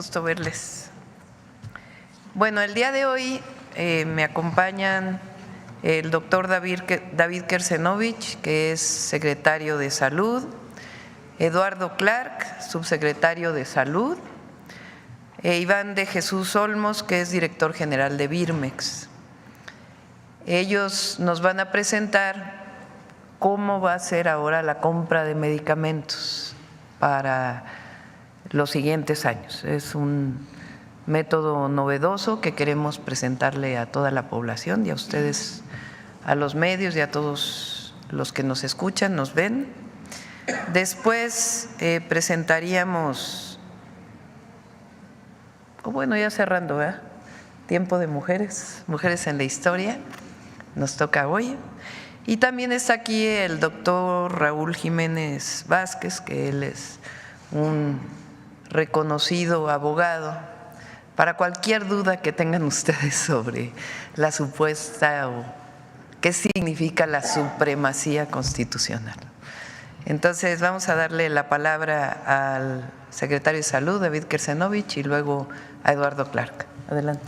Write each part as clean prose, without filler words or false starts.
gusto verles. Bueno, el día de hoy me acompañan el doctor David Kersenovich, que es secretario de Salud, Eduardo Clark, subsecretario de Salud, e Iván de Jesús Olmos, que es director general de Birmex. Ellos nos van a presentar cómo va a ser ahora la compra de medicamentos para los siguientes años. Es un método novedoso que queremos presentarle a toda la población y a ustedes, a los medios y a todos los que nos escuchan, nos ven. Después presentaríamos, bueno, ya cerrando, ¿verdad? Tiempo de mujeres, mujeres en la historia, nos toca hoy. Y también está aquí el doctor Raúl Jiménez Vázquez, que él es un reconocido abogado, para cualquier duda que tengan ustedes sobre la supuesta o qué significa la supremacía constitucional. Entonces vamos a darle la palabra al secretario de Salud, David Kersenovich, y luego a Eduardo Clark. Adelante.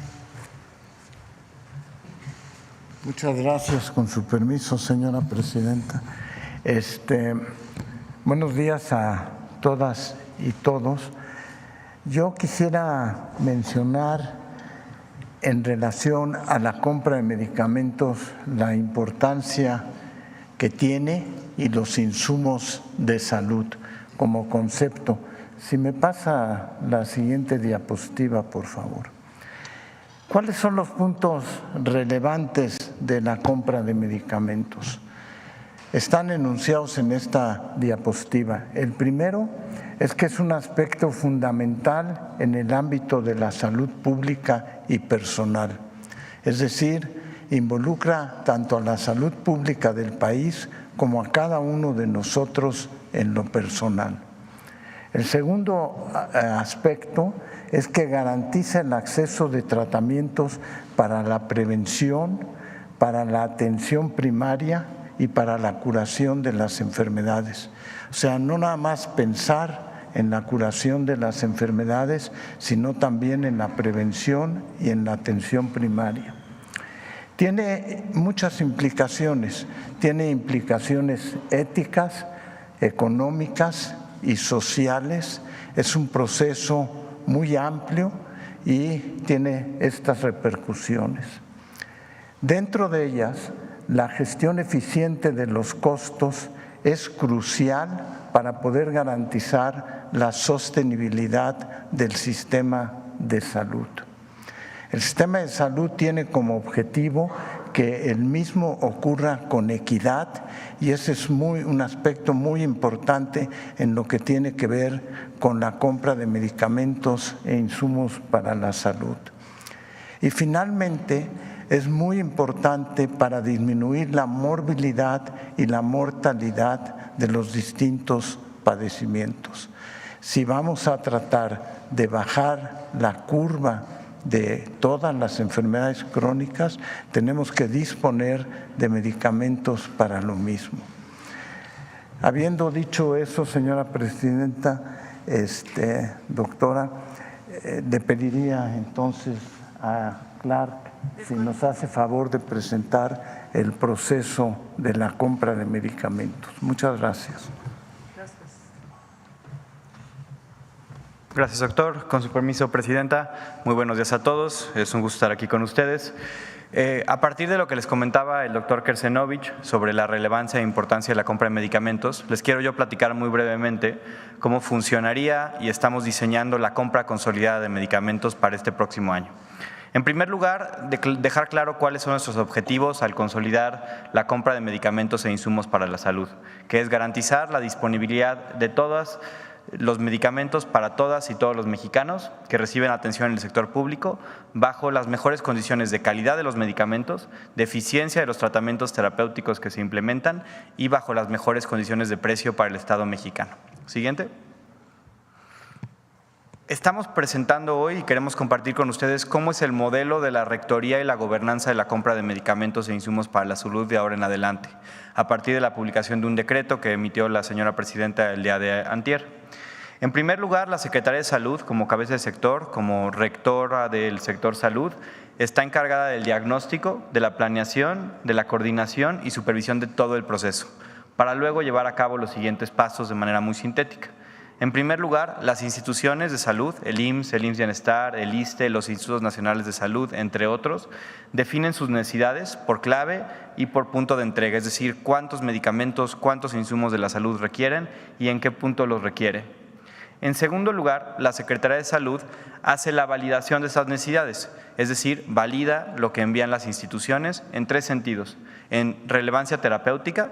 Muchas gracias, con su permiso, señora presidenta. Buenos días a todas y todos. Yo quisiera mencionar en relación a la compra de medicamentos la importancia que tiene y los insumos de salud como concepto. Si me pasa la siguiente diapositiva, por favor. ¿Cuáles son los puntos relevantes de la compra de medicamentos? Están enunciados en esta diapositiva. El primero es que es un aspecto fundamental en el ámbito de la salud pública y personal. Es decir, involucra tanto a la salud pública del país como a cada uno de nosotros en lo personal. El segundo aspecto es que garantiza el acceso de tratamientos para la prevención, para la atención primaria y para la curación de las enfermedades. O sea, no nada más pensar en la curación de las enfermedades, sino también en la prevención y en la atención primaria. Tiene muchas implicaciones, tiene implicaciones éticas, económicas y sociales. Es un proceso muy amplio y tiene estas repercusiones. Dentro de ellas, la gestión eficiente de los costos es crucial para poder garantizar la sostenibilidad del sistema de salud. El sistema de salud tiene como objetivo que el mismo ocurra con equidad y ese es un aspecto muy importante en lo que tiene que ver con la compra de medicamentos e insumos para la salud. Y finalmente, es muy importante para disminuir la morbilidad y la mortalidad de los distintos padecimientos. Si vamos a tratar de bajar la curva de todas las enfermedades crónicas, tenemos que disponer de medicamentos para lo mismo. Habiendo dicho eso, señora presidenta, doctora, le pediría entonces a Clark si nos hace favor de presentar el proceso de la compra de medicamentos. Muchas gracias. Gracias, doctor. Con su permiso, presidenta, muy buenos días a todos. Es un gusto estar aquí con ustedes. A partir de lo que les comentaba el doctor Kersenovich sobre la relevancia e importancia de la compra de medicamentos, les quiero yo platicar muy brevemente cómo funcionaría y estamos diseñando la compra consolidada de medicamentos para este próximo año. En primer lugar, dejar claro cuáles son nuestros objetivos al consolidar la compra de medicamentos e insumos para la salud, que es garantizar la disponibilidad de todos los medicamentos para todas y todos los mexicanos que reciben atención en el sector público bajo las mejores condiciones de calidad de los medicamentos, de eficiencia de los tratamientos terapéuticos que se implementan y bajo las mejores condiciones de precio para el Estado mexicano. Siguiente. Estamos presentando hoy y queremos compartir con ustedes cómo es el modelo de la rectoría y la gobernanza de la compra de medicamentos e insumos para la salud de ahora en adelante, a partir de la publicación de un decreto que emitió la señora presidenta el día de antier. En primer lugar, la Secretaría de Salud, como cabeza de sector, como rectora del sector salud, está encargada del diagnóstico, de la planeación, de la coordinación y supervisión de todo el proceso, para luego llevar a cabo los siguientes pasos de manera muy sintética. En primer lugar, las instituciones de salud, el IMSS Bienestar, el ISSSTE, los Institutos Nacionales de Salud, entre otros, definen sus necesidades por clave y por punto de entrega, es decir, cuántos medicamentos, cuántos insumos de la salud requieren y en qué punto los requiere. En segundo lugar, la Secretaría de Salud hace la validación de esas necesidades, es decir, valida lo que envían las instituciones en 3 sentidos: en relevancia terapéutica,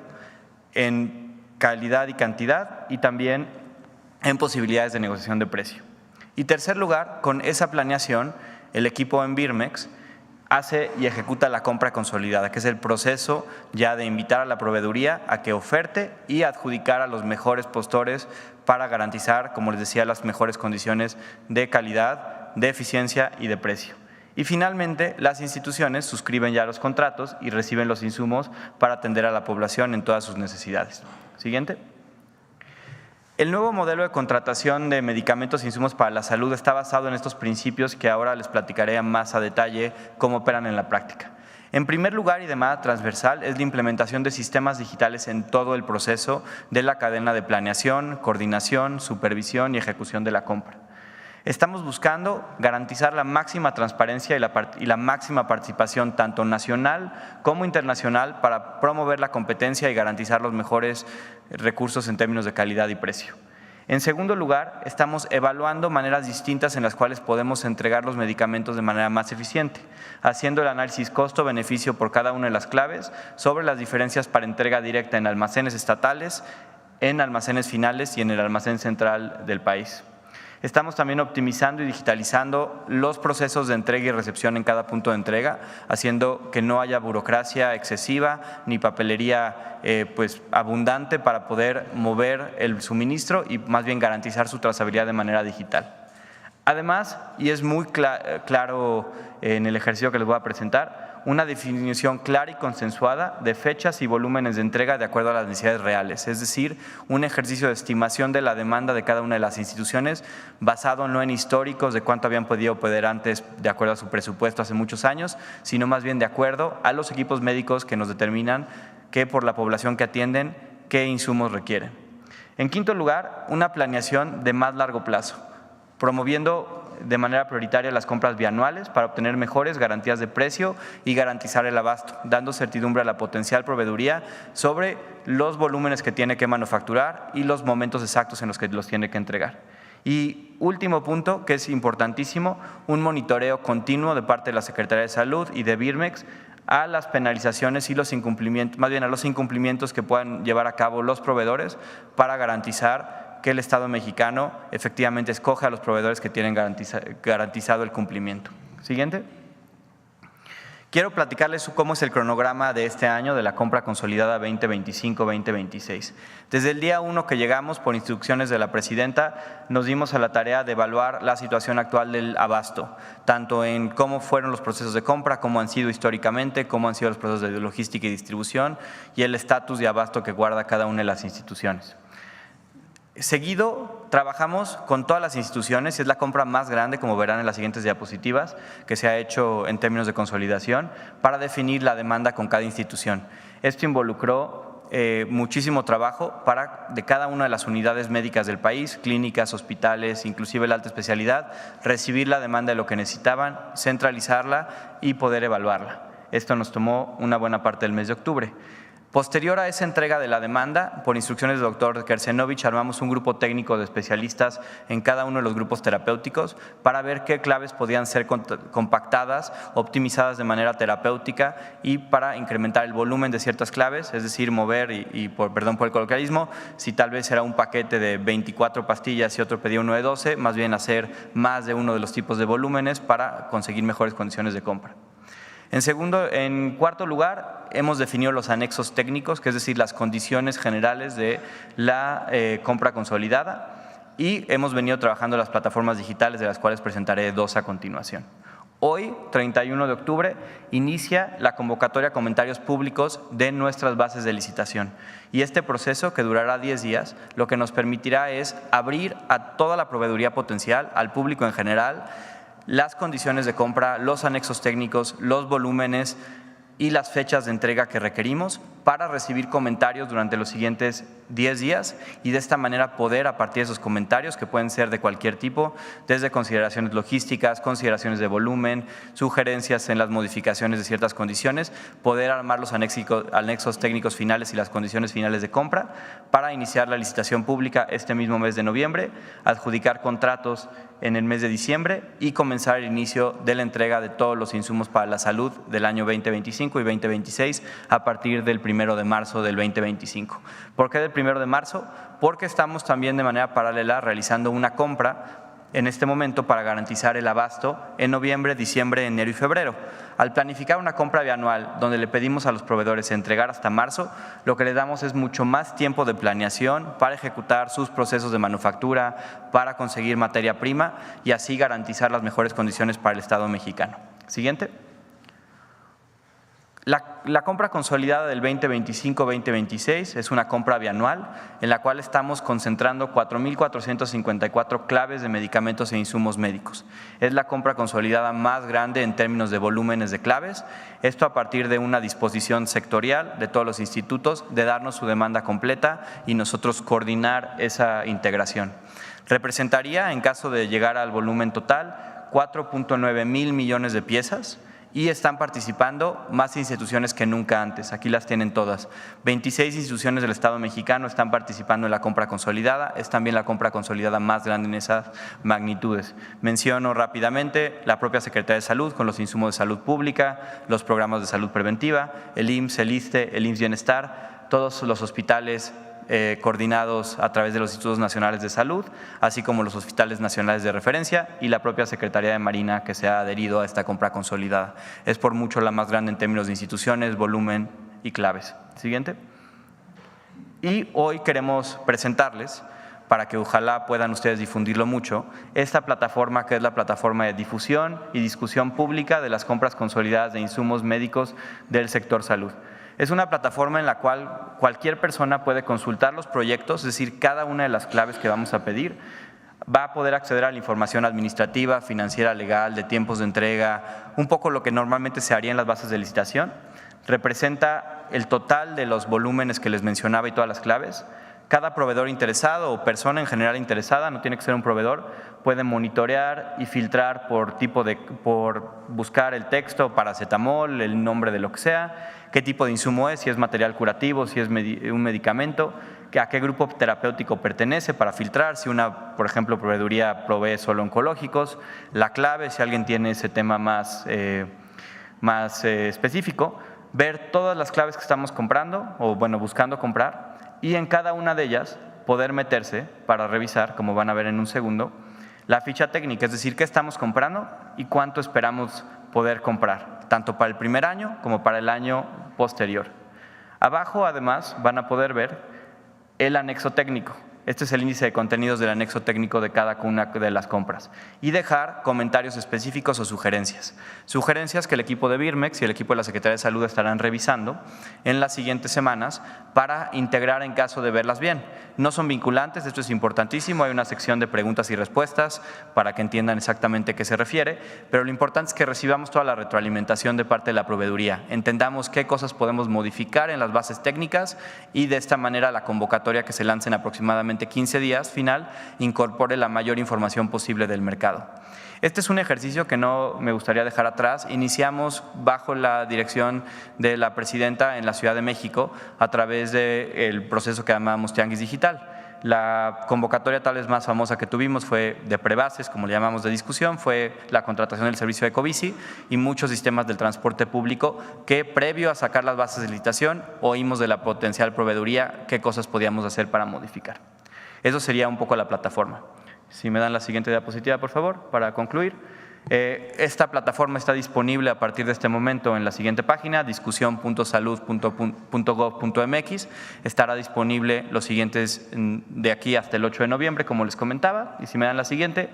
en calidad y cantidad y también en posibilidades de negociación de precio. Y tercer lugar, con esa planeación, el equipo en Birmex hace y ejecuta la compra consolidada, que es el proceso ya de invitar a la proveeduría a que oferte y adjudicar a los mejores postores para garantizar, como les decía, las mejores condiciones de calidad, de eficiencia y de precio. Y finalmente, las instituciones suscriben ya los contratos y reciben los insumos para atender a la población en todas sus necesidades. Siguiente. El nuevo modelo de contratación de medicamentos e insumos para la salud está basado en estos principios que ahora les platicaré más a detalle cómo operan en la práctica. En primer lugar y de manera transversal es la implementación de sistemas digitales en todo el proceso de la cadena de planeación, coordinación, supervisión y ejecución de la compra. Estamos buscando garantizar la máxima transparencia y la máxima participación tanto nacional como internacional para promover la competencia y garantizar los mejores recursos en términos de calidad y precio. En segundo lugar, estamos evaluando maneras distintas en las cuales podemos entregar los medicamentos de manera más eficiente, haciendo el análisis costo-beneficio por cada una de las claves sobre las diferencias para entrega directa en almacenes estatales, en almacenes finales y en el almacén central del país. Estamos también optimizando y digitalizando los procesos de entrega y recepción en cada punto de entrega, haciendo que no haya burocracia excesiva ni papelería abundante para poder mover el suministro y más bien garantizar su trazabilidad de manera digital. Además, y es muy claro en el ejercicio que les voy a presentar, una definición clara y consensuada de fechas y volúmenes de entrega de acuerdo a las necesidades reales, es decir, un ejercicio de estimación de la demanda de cada una de las instituciones basado no en históricos de cuánto habían podido poder antes de acuerdo a su presupuesto hace muchos años, sino más bien de acuerdo a los equipos médicos que nos determinan que por la población que atienden, qué insumos requieren. En quinto lugar, una planeación de más largo plazo, promoviendo de manera prioritaria las compras bianuales para obtener mejores garantías de precio y garantizar el abasto, dando certidumbre a la potencial proveeduría sobre los volúmenes que tiene que manufacturar y los momentos exactos en los que los tiene que entregar. Y último punto, que es importantísimo, un monitoreo continuo de parte de la Secretaría de Salud y de Birmex a las penalizaciones y los incumplimientos, más bien a los incumplimientos que puedan llevar a cabo los proveedores para garantizar que el Estado mexicano efectivamente escoge a los proveedores que tienen garantizado el cumplimiento. Siguiente. Quiero platicarles cómo es el cronograma de este año de la compra consolidada 2025-2026. Desde el día 1 que llegamos, por instrucciones de la presidenta, nos dimos a la tarea de evaluar la situación actual del abasto, tanto en cómo fueron los procesos de compra, cómo han sido históricamente, cómo han sido los procesos de logística y distribución y el estatus de abasto que guarda cada una de las instituciones. Seguido, trabajamos con todas las instituciones y es la compra más grande, como verán en las siguientes diapositivas, que se ha hecho en términos de consolidación para definir la demanda con cada institución. Esto involucró muchísimo trabajo de cada una de las unidades médicas del país, clínicas, hospitales, inclusive la alta especialidad, recibir la demanda de lo que necesitaban, centralizarla y poder evaluarla. Esto nos tomó una buena parte del mes de octubre. Posterior a esa entrega de la demanda, por instrucciones del doctor Kersenovich, armamos un grupo técnico de especialistas en cada uno de los grupos terapéuticos para ver qué claves podían ser compactadas, optimizadas de manera terapéutica y para incrementar el volumen de ciertas claves, es decir, mover, perdón por el coloquialismo, si tal vez era un paquete de 24 pastillas y otro pedía uno de 12, más bien hacer más de uno de los tipos de volúmenes para conseguir mejores condiciones de compra. En cuarto lugar, hemos definido los anexos técnicos, que es decir, las condiciones generales de la compra consolidada y hemos venido trabajando las plataformas digitales de las cuales presentaré 2 a continuación. Hoy, 31 de octubre, inicia la convocatoria a comentarios públicos de nuestras bases de licitación. Y este proceso, que durará 10 días, lo que nos permitirá es abrir a toda la proveeduría potencial, al público en general, las condiciones de compra, los anexos técnicos, los volúmenes y las fechas de entrega que requerimos para recibir comentarios durante los siguientes 10 días y de esta manera poder, a partir de esos comentarios, que pueden ser de cualquier tipo, desde consideraciones logísticas, consideraciones de volumen, sugerencias en las modificaciones de ciertas condiciones, poder armar los anexos técnicos finales y las condiciones finales de compra para iniciar la licitación pública este mismo mes de noviembre, adjudicar contratos en el mes de diciembre y comenzar el inicio de la entrega de todos los insumos para la salud del año 2025 y 2026 a partir del 1 de marzo del 2025. ¿Por qué del 1 de marzo? Porque estamos también de manera paralela realizando una compra en este momento para garantizar el abasto en noviembre, diciembre, enero y febrero. Al planificar una compra bianual donde le pedimos a los proveedores entregar hasta marzo, lo que les damos es mucho más tiempo de planeación para ejecutar sus procesos de manufactura, para conseguir materia prima y así garantizar las mejores condiciones para el Estado mexicano. Siguiente. La compra consolidada del 2025-2026 es una compra bianual en la cual estamos concentrando 4,454 claves de medicamentos e insumos médicos. Es la compra consolidada más grande en términos de volúmenes de claves, esto a partir de una disposición sectorial de todos los institutos de darnos su demanda completa y nosotros coordinar esa integración. Representaría, en caso de llegar al volumen total, 4.9 mil millones de piezas, y están participando más instituciones que nunca antes. Aquí las tienen todas. 26 instituciones del Estado mexicano están participando en la compra consolidada. Es también la compra consolidada más grande en esas magnitudes. Menciono rápidamente la propia Secretaría de Salud con los insumos de salud pública, los programas de salud preventiva, el IMSS, el ISSSTE, el IMSS Bienestar, todos los hospitales coordinados a través de los Institutos Nacionales de Salud, así como los hospitales nacionales de referencia y la propia Secretaría de Marina que se ha adherido a esta compra consolidada. Es por mucho la más grande en términos de instituciones, volumen y claves. Siguiente. Y hoy queremos presentarles, para que ojalá puedan ustedes difundirlo mucho, esta plataforma que es la plataforma de difusión y discusión pública de las compras consolidadas de insumos médicos del sector salud. Es una plataforma en la cual cualquier persona puede consultar los proyectos, es decir, cada una de las claves que vamos a pedir, va a poder acceder a la información administrativa, financiera, legal, de tiempos de entrega, un poco lo que normalmente se haría en las bases de licitación. Representa el total de los volúmenes que les mencionaba y todas las claves. Cada proveedor interesado o persona en general interesada, no tiene que ser un proveedor, puede monitorear y filtrar por buscar el texto, paracetamol, el nombre de lo que sea, qué tipo de insumo es, si es material curativo, si es un medicamento, a qué grupo terapéutico pertenece para filtrar, si una, por ejemplo, proveeduría provee solo oncológicos, la clave, si alguien tiene ese tema más específico, ver todas las claves que estamos comprando o bueno, buscando comprar y en cada una de ellas poder meterse para revisar, como van a ver en un segundo, la ficha técnica, es decir, qué estamos comprando y cuánto esperamos poder comprar, tanto para el primer año como para el año posterior. Abajo, además, van a poder ver el anexo técnico. Este es el índice de contenidos del anexo técnico de cada una de las compras y dejar comentarios específicos o sugerencias. Sugerencias que el equipo de Birmex y el equipo de la Secretaría de Salud estarán revisando en las siguientes semanas para integrar en caso de verlas bien. No son vinculantes, esto es importantísimo, hay una sección de preguntas y respuestas para que entiendan exactamente a qué se refiere, pero lo importante es que recibamos toda la retroalimentación de parte de la proveeduría, entendamos qué cosas podemos modificar en las bases técnicas y de esta manera la convocatoria que se lance en aproximadamente 15 días final incorpore la mayor información posible del mercado. Este es un ejercicio que no me gustaría dejar atrás. Iniciamos bajo la dirección de la presidenta en la Ciudad de México a través del proceso que llamamos Tianguis Digital. La convocatoria tal vez más famosa que tuvimos fue de prebases, como le llamamos de discusión, fue la contratación del servicio de Ecobici y muchos sistemas del transporte público que previo a sacar las bases de licitación oímos de la potencial proveeduría qué cosas podíamos hacer para modificar. Eso sería un poco la plataforma. Si me dan la siguiente diapositiva, por favor, para concluir. Esta plataforma está disponible a partir de este momento en la siguiente página, discusión.salud.gov.mx. Estará disponible los siguientes de aquí hasta el 8 de noviembre, como les comentaba. Y si me dan la siguiente,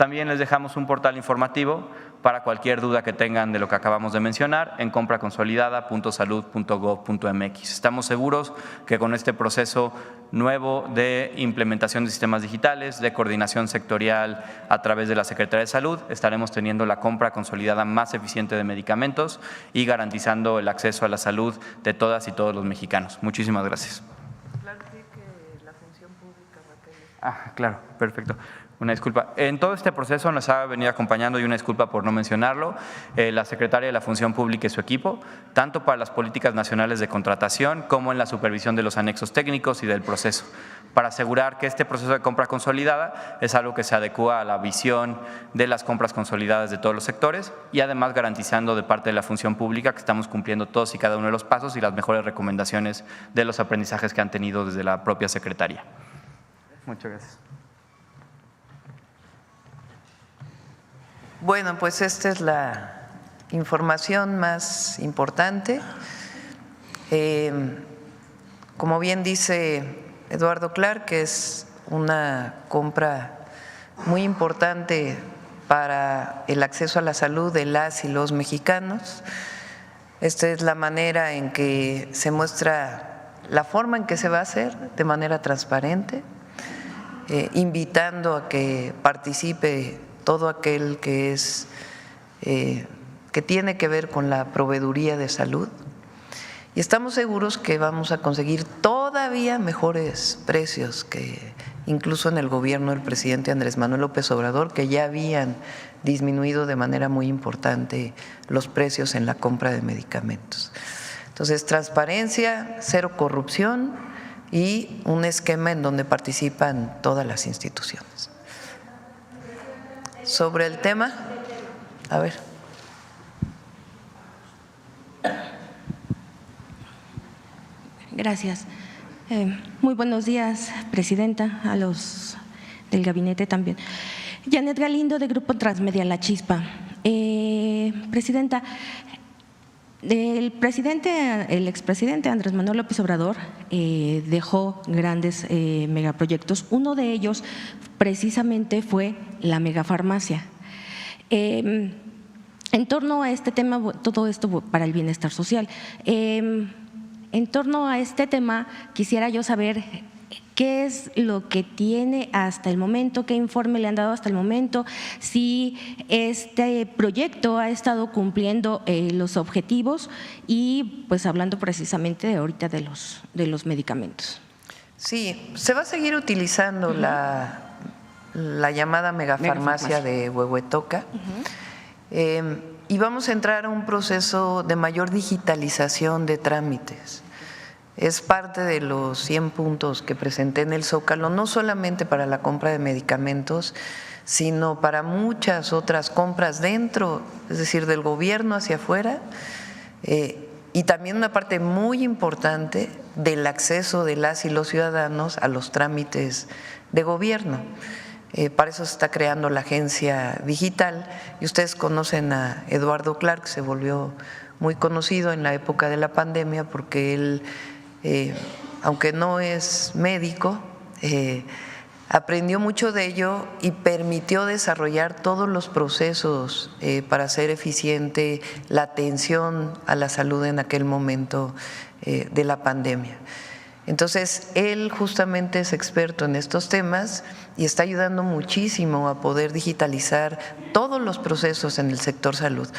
También les dejamos un portal informativo para cualquier duda que tengan de lo que acabamos de mencionar en compraconsolidada.salud.gov.mx. Estamos seguros que con este proceso nuevo de implementación de sistemas digitales, de coordinación sectorial a través de la Secretaría de Salud, estaremos teniendo la compra consolidada más eficiente de medicamentos y garantizando el acceso a la salud de todas y todos los mexicanos. Muchísimas gracias. Claro, perfecto. Una disculpa. En todo este proceso nos ha venido acompañando, y una disculpa por no mencionarlo, la Secretaria de la Función Pública y su equipo, tanto para las políticas nacionales de contratación como en la supervisión de los anexos técnicos y del proceso, para asegurar que este proceso de compra consolidada es algo que se adecúa a la visión de las compras consolidadas de todos los sectores y además garantizando de parte de la Función Pública que estamos cumpliendo todos y cada uno de los pasos y las mejores recomendaciones de los aprendizajes que han tenido desde la propia Secretaría. Muchas gracias. Bueno, pues esta es la información más importante. Como bien dice Eduardo Clark, que es una compra muy importante para el acceso a la salud de las y los mexicanos. Esta es la manera en que se muestra la forma en que se va a hacer de manera transparente, invitando a que participe todo aquel que tiene que ver con la proveeduría de salud, y estamos seguros que vamos a conseguir todavía mejores precios que incluso en el gobierno del presidente Andrés Manuel López Obrador, que ya habían disminuido de manera muy importante los precios en la compra de medicamentos. Entonces, transparencia, cero corrupción y un esquema en donde participan todas las instituciones. Sobre el tema, a ver. Gracias. Muy buenos días, Presidenta, a los del gabinete también. Janet Galindo, de Grupo Transmedia La Chispa. Presidenta, el expresidente Andrés Manuel López Obrador dejó grandes megaproyectos. Uno de ellos precisamente fue la megafarmacia. En torno a este tema, todo esto para el bienestar social. En torno a este tema, quisiera yo saber qué es lo que tiene hasta el momento, qué informe le han dado hasta el momento, si este proyecto ha estado cumpliendo los objetivos y pues hablando precisamente de ahorita de los medicamentos. Sí, se va a seguir utilizando la llamada megafarmacia de Huehuetoca. Y vamos a entrar a un proceso de mayor digitalización de trámites. Es parte de los 100 puntos que presenté en el Zócalo, no solamente para la compra de medicamentos, sino para muchas otras compras dentro, es decir, del gobierno hacia afuera, y también una parte muy importante del acceso de las y los ciudadanos a los trámites de gobierno. Para eso se está creando la agencia digital, y ustedes conocen a Eduardo Clark, que se volvió muy conocido en la época de la pandemia porque él, aunque no es médico, aprendió mucho de ello y permitió desarrollar todos los procesos para hacer eficiente la atención a la salud en aquel momento de la pandemia. Entonces, él justamente es experto en estos temas y está ayudando muchísimo a poder digitalizar todos los procesos en el sector salud.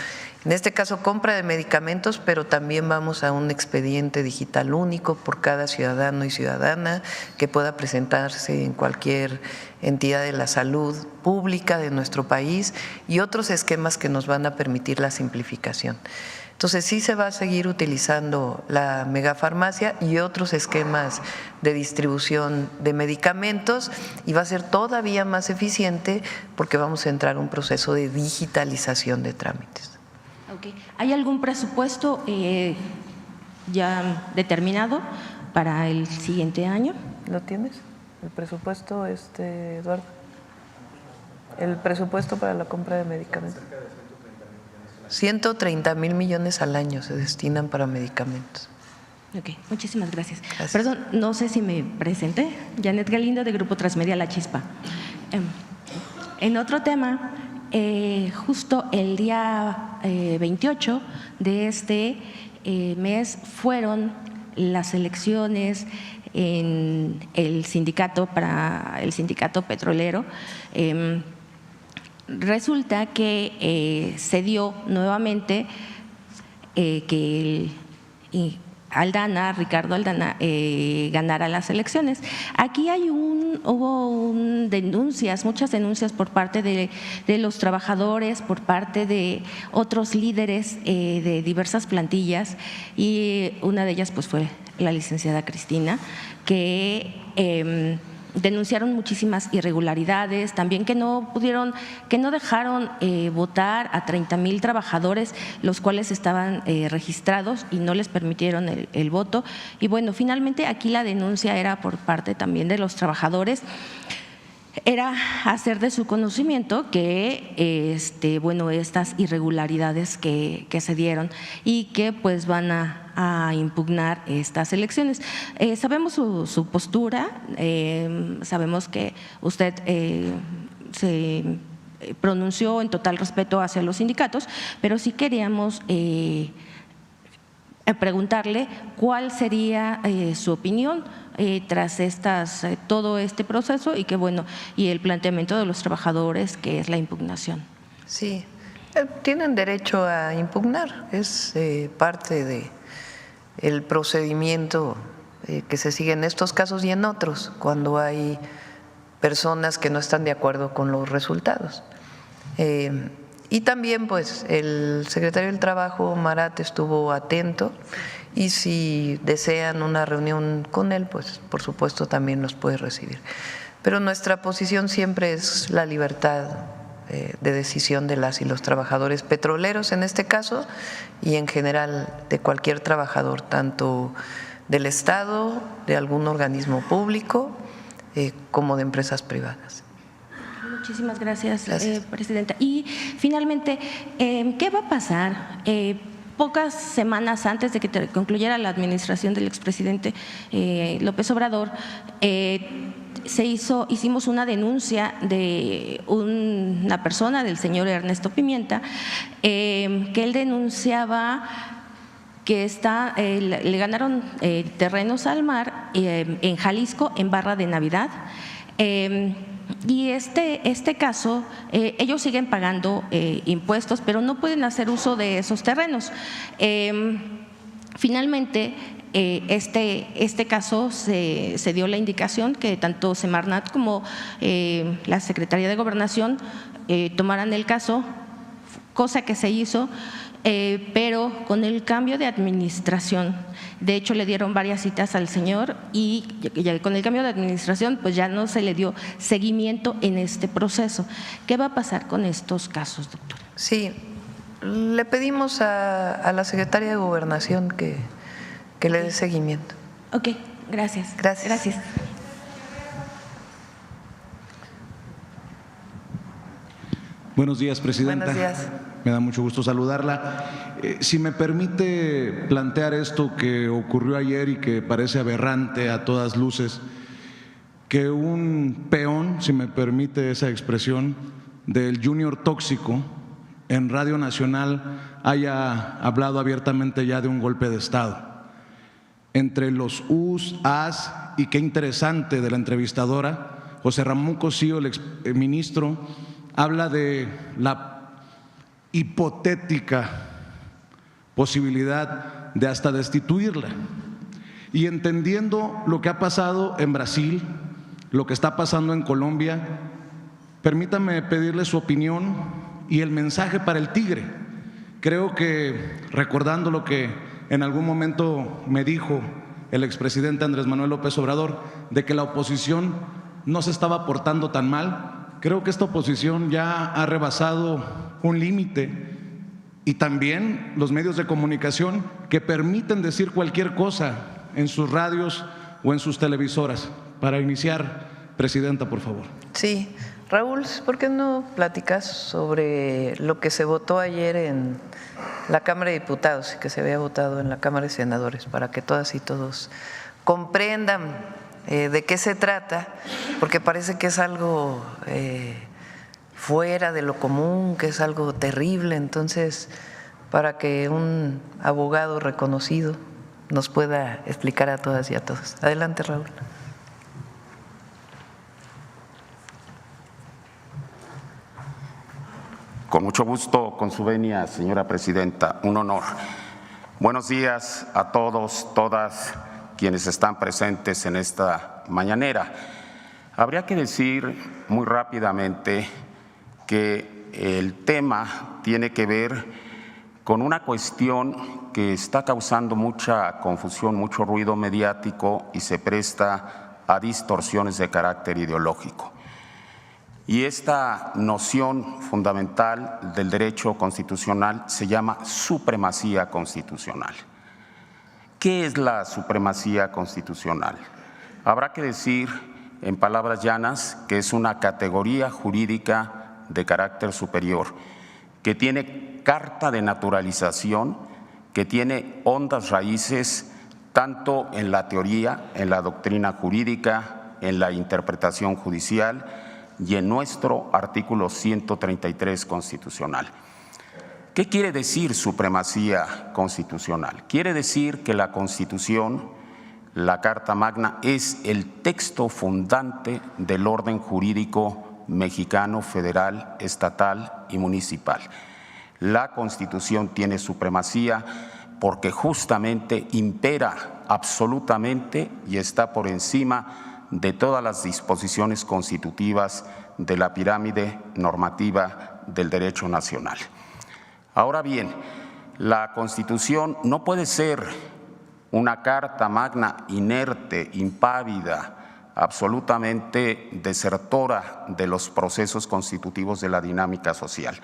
En este caso, compra de medicamentos, pero también vamos a un expediente digital único por cada ciudadano y ciudadana que pueda presentarse en cualquier entidad de la salud pública de nuestro país y otros esquemas que nos van a permitir la simplificación. Entonces, sí se va a seguir utilizando la megafarmacia y otros esquemas de distribución de medicamentos y va a ser todavía más eficiente porque vamos a entrar a un proceso de digitalización de trámites. Okay. ¿Hay algún presupuesto ya determinado para el siguiente año? ¿Lo tienes? ¿El presupuesto, Eduardo? ¿El presupuesto para la compra de medicamentos? 130,000 millones al año se destinan para medicamentos. Ok, muchísimas gracias. Gracias. Perdón, no sé si me presenté. Janet Galindo, de Grupo Transmedia La Chispa. en otro tema, justo el día 28 de este mes fueron las elecciones en el sindicato petrolero. Resulta que se dio nuevamente que Ricardo Aldana ganara las elecciones. Aquí hubo muchas denuncias por parte de los trabajadores, por parte de otros líderes de diversas plantillas, y una de ellas pues fue la licenciada Cristina, que denunciaron muchísimas irregularidades, también que no dejaron votar a 30,000 trabajadores, los cuales estaban registrados y no les permitieron el voto. Y bueno, finalmente aquí la denuncia era por parte también de los trabajadores, era hacer de su conocimiento que estas irregularidades que se dieron y que pues van a impugnar estas elecciones. Sabemos su postura, sabemos que usted se pronunció en total respeto hacia los sindicatos, pero sí queríamos preguntarle cuál sería su opinión tras todo este proceso y el planteamiento de los trabajadores, que es la impugnación. Sí, tienen derecho a impugnar, es parte del procedimiento que se sigue en estos casos y en otros, cuando hay personas que no están de acuerdo con los resultados. Y también pues el secretario del Trabajo, Marat, estuvo atento, y si desean una reunión con él, pues por supuesto también los puede recibir. Pero nuestra posición siempre es la libertad de decisión de las y los trabajadores petroleros en este caso, y en general de cualquier trabajador, tanto del Estado, de algún organismo público, como de empresas privadas. Muchísimas gracias. Presidenta. Y finalmente, ¿qué va a pasar? Pocas semanas antes de que concluyera la administración del expresidente López Obrador, hicimos una denuncia de una persona, del señor Ernesto Pimienta, que él denunciaba que le ganaron terrenos al mar en Jalisco, en Barra de Navidad. Y este caso, ellos siguen pagando impuestos, pero no pueden hacer uso de esos terrenos. Finalmente, este caso se dio la indicación que tanto Semarnat como la Secretaría de Gobernación tomaran el caso, cosa que se hizo, pero con el cambio de administración. De hecho, le dieron varias citas al señor y con el cambio de administración pues ya no se le dio seguimiento en este proceso. ¿Qué va a pasar con estos casos, doctora? Sí, le pedimos a la Secretaría de Gobernación que le dé seguimiento. Ok, gracias. Gracias. Buenos días, Presidenta. Buenos días. Me da mucho gusto saludarla. Si me permite plantear esto que ocurrió ayer y que parece aberrante a todas luces, que un peón, si me permite esa expresión, del Junior Tóxico en Radio Nacional haya hablado abiertamente ya de un golpe de Estado. Entre los us, as y qué interesante de la entrevistadora, José Ramón Cosío, el exministro, habla de la hipotética posibilidad de hasta destituirla. Y entendiendo lo que ha pasado en Brasil, lo que está pasando en Colombia, permítame pedirle su opinión y el mensaje para el Tigre. Creo que, recordando lo que en algún momento me dijo el expresidente Andrés Manuel López Obrador, de que la oposición no se estaba portando tan mal, creo que esta oposición ya ha rebasado un límite, y también los medios de comunicación que permiten decir cualquier cosa en sus radios o en sus televisoras. Para iniciar, Presidenta, por favor. Sí, Raúl, ¿por qué no platicas sobre lo que se votó ayer en la Cámara de Diputados y que se había votado en la Cámara de Senadores, para que todas y todos comprendan de qué se trata, porque parece que es algo fuera de lo común, que es algo terrible. Entonces, para que un abogado reconocido nos pueda explicar a todas y a todos. Adelante, Raúl. Con mucho gusto, con su venia, señora presidenta, un honor. Buenos días a todos, todas quienes están presentes en esta mañanera. Habría que decir muy rápidamente que el tema tiene que ver con una cuestión que está causando mucha confusión, mucho ruido mediático y se presta a distorsiones de carácter ideológico. Y esta noción fundamental del derecho constitucional se llama supremacía constitucional. ¿Qué es la supremacía constitucional? Habrá que decir, en palabras llanas, que es una categoría jurídica de carácter superior, que tiene carta de naturalización, que tiene hondas raíces tanto en la teoría, en la doctrina jurídica, en la interpretación judicial y en nuestro artículo 133 constitucional. ¿Qué quiere decir supremacía constitucional? Quiere decir que la Constitución, la Carta Magna, es el texto fundante del orden jurídico mexicano, federal, estatal y municipal. La Constitución tiene supremacía porque justamente impera absolutamente y está por encima de todas las disposiciones constitutivas de la pirámide normativa del derecho nacional. Ahora bien, la Constitución no puede ser una carta magna inerte, impávida, absolutamente desertora de los procesos constitutivos de la dinámica social.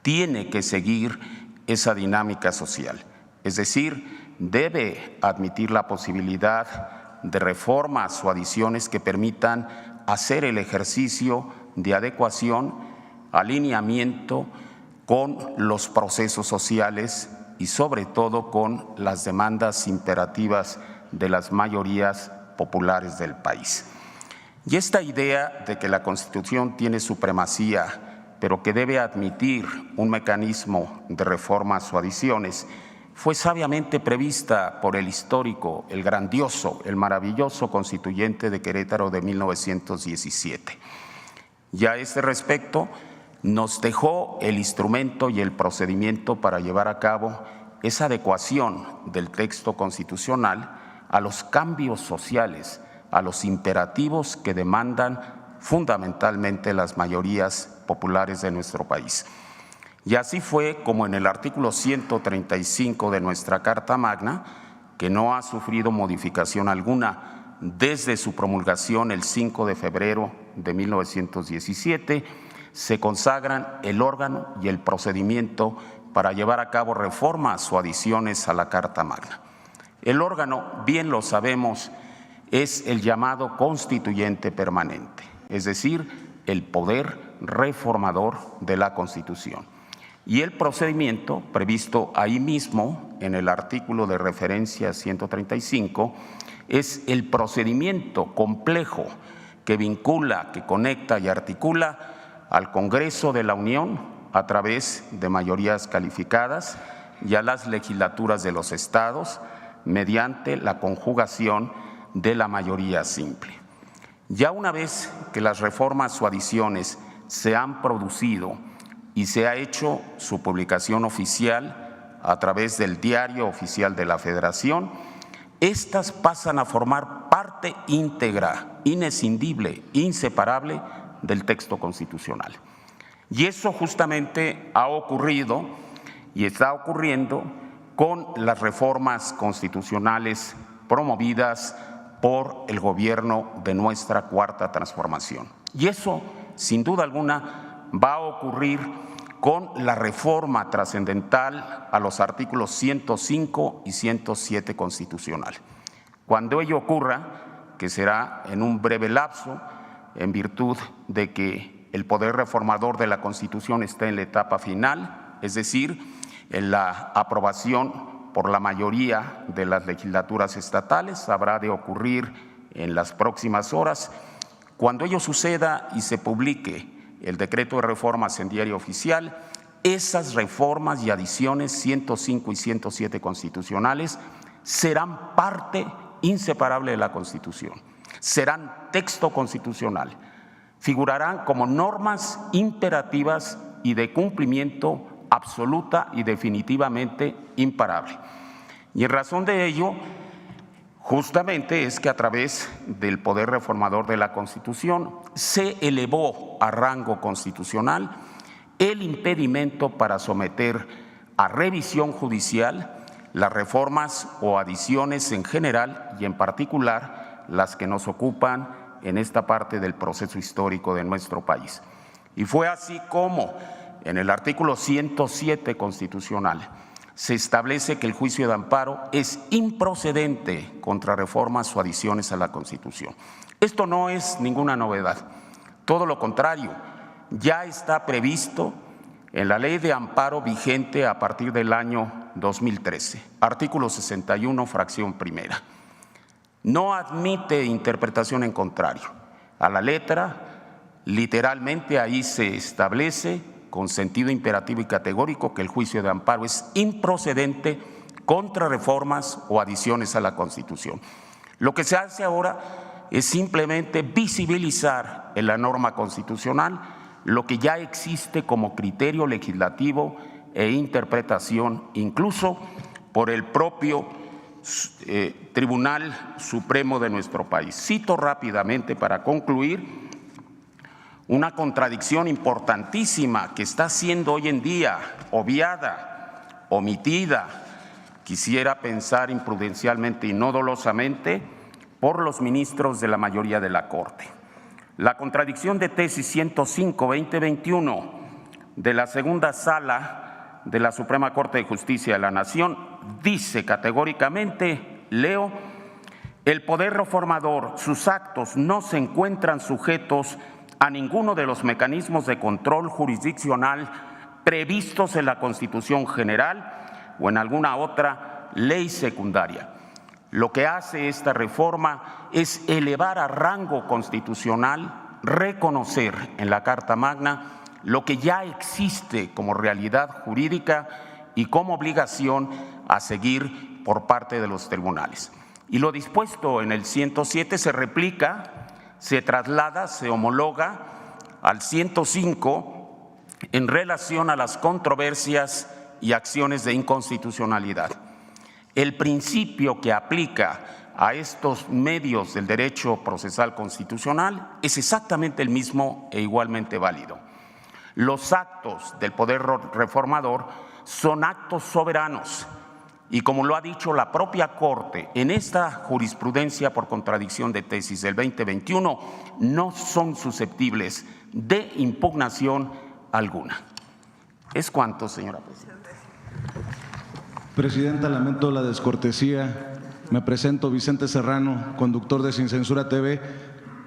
Tiene que seguir esa dinámica social, es decir, debe admitir la posibilidad de reformas o adiciones que permitan hacer el ejercicio de adecuación, alineamiento con los procesos sociales y sobre todo con las demandas imperativas de las mayorías populares del país. Y esta idea de que la Constitución tiene supremacía, pero que debe admitir un mecanismo de reformas o adiciones, fue sabiamente prevista por el histórico, el grandioso, el maravilloso constituyente de Querétaro de 1917. Y a este respecto nos dejó el instrumento y el procedimiento para llevar a cabo esa adecuación del texto constitucional a los cambios sociales, a los imperativos que demandan fundamentalmente las mayorías populares de nuestro país. Y así fue como en el artículo 135 de nuestra Carta Magna, que no ha sufrido modificación alguna desde su promulgación el 5 de febrero de 1917, se consagran el órgano y el procedimiento para llevar a cabo reformas o adiciones a la Carta Magna. El órgano, bien lo sabemos, es el llamado constituyente permanente, es decir, el poder reformador de la Constitución. Y el procedimiento previsto ahí mismo en el artículo de referencia 135 es el procedimiento complejo que vincula, que conecta y articula al Congreso de la Unión a través de mayorías calificadas y a las legislaturas de los estados mediante la conjugación de la mayoría simple. Ya una vez que las reformas o adiciones se han producido y se ha hecho su publicación oficial a través del Diario Oficial de la Federación, estas pasan a formar parte íntegra, inescindible, inseparable del texto constitucional. Y eso justamente ha ocurrido y está ocurriendo con las reformas constitucionales promovidas por el gobierno de nuestra Cuarta Transformación. Y eso, sin duda alguna, va a ocurrir con la reforma trascendental a los artículos 105 y 107 constitucional. Cuando ello ocurra, que será en un breve lapso, en virtud de que el poder reformador de la Constitución está en la etapa final, es decir, en la aprobación por la mayoría de las legislaturas estatales, habrá de ocurrir en las próximas horas. Cuando ello suceda y se publique el decreto de reformas en Diario Oficial, esas reformas y adiciones 105 y 107 constitucionales serán parte inseparable de la Constitución, serán texto constitucional, figurarán como normas imperativas y de cumplimiento absoluta y definitivamente imparable. Y en razón de ello, justamente es que a través del poder reformador de la Constitución se elevó a rango constitucional el impedimento para someter a revisión judicial las reformas o adiciones en general y en particular las que nos ocupan en esta parte del proceso histórico de nuestro país. Y fue así como en el artículo 107 constitucional se establece que el juicio de amparo es improcedente contra reformas o adiciones a la Constitución. Esto no es ninguna novedad, todo lo contrario, ya está previsto en la Ley de Amparo vigente a partir del año 2013, artículo 61, fracción primera. No admite interpretación en contrario. A la letra, literalmente ahí se establece con sentido imperativo y categórico que el juicio de amparo es improcedente contra reformas o adiciones a la Constitución. Lo que se hace ahora es simplemente visibilizar en la norma constitucional lo que ya existe como criterio legislativo e interpretación, incluso por el propio Tribunal Supremo de nuestro país. Cito rápidamente para concluir una contradicción importantísima que está siendo hoy en día obviada, omitida, quisiera pensar imprudencialmente y no dolosamente, por los ministros de la mayoría de la Corte. La contradicción de tesis 105-2021 de la segunda sala de la Suprema Corte de Justicia de la Nación dice categóricamente, leo, el poder reformador, sus actos no se encuentran sujetos a ninguno de los mecanismos de control jurisdiccional previstos en la Constitución General o en alguna otra ley secundaria. Lo que hace esta reforma es elevar a rango constitucional, reconocer en la Carta Magna lo que ya existe como realidad jurídica y como obligación a seguir por parte de los tribunales. Y lo dispuesto en el 107 se replica, se traslada, se homologa al 105 en relación a las controversias y acciones de inconstitucionalidad. El principio que aplica a estos medios del derecho procesal constitucional es exactamente el mismo e igualmente válido. Los actos del poder reformador son actos soberanos y, como lo ha dicho la propia Corte en esta jurisprudencia por contradicción de tesis del 2021, no son susceptibles de impugnación alguna. Es cuanto, señora presidenta. Presidenta, lamento la descortesía. Me presento, Vicente Serrano, conductor de Sin Censura TV,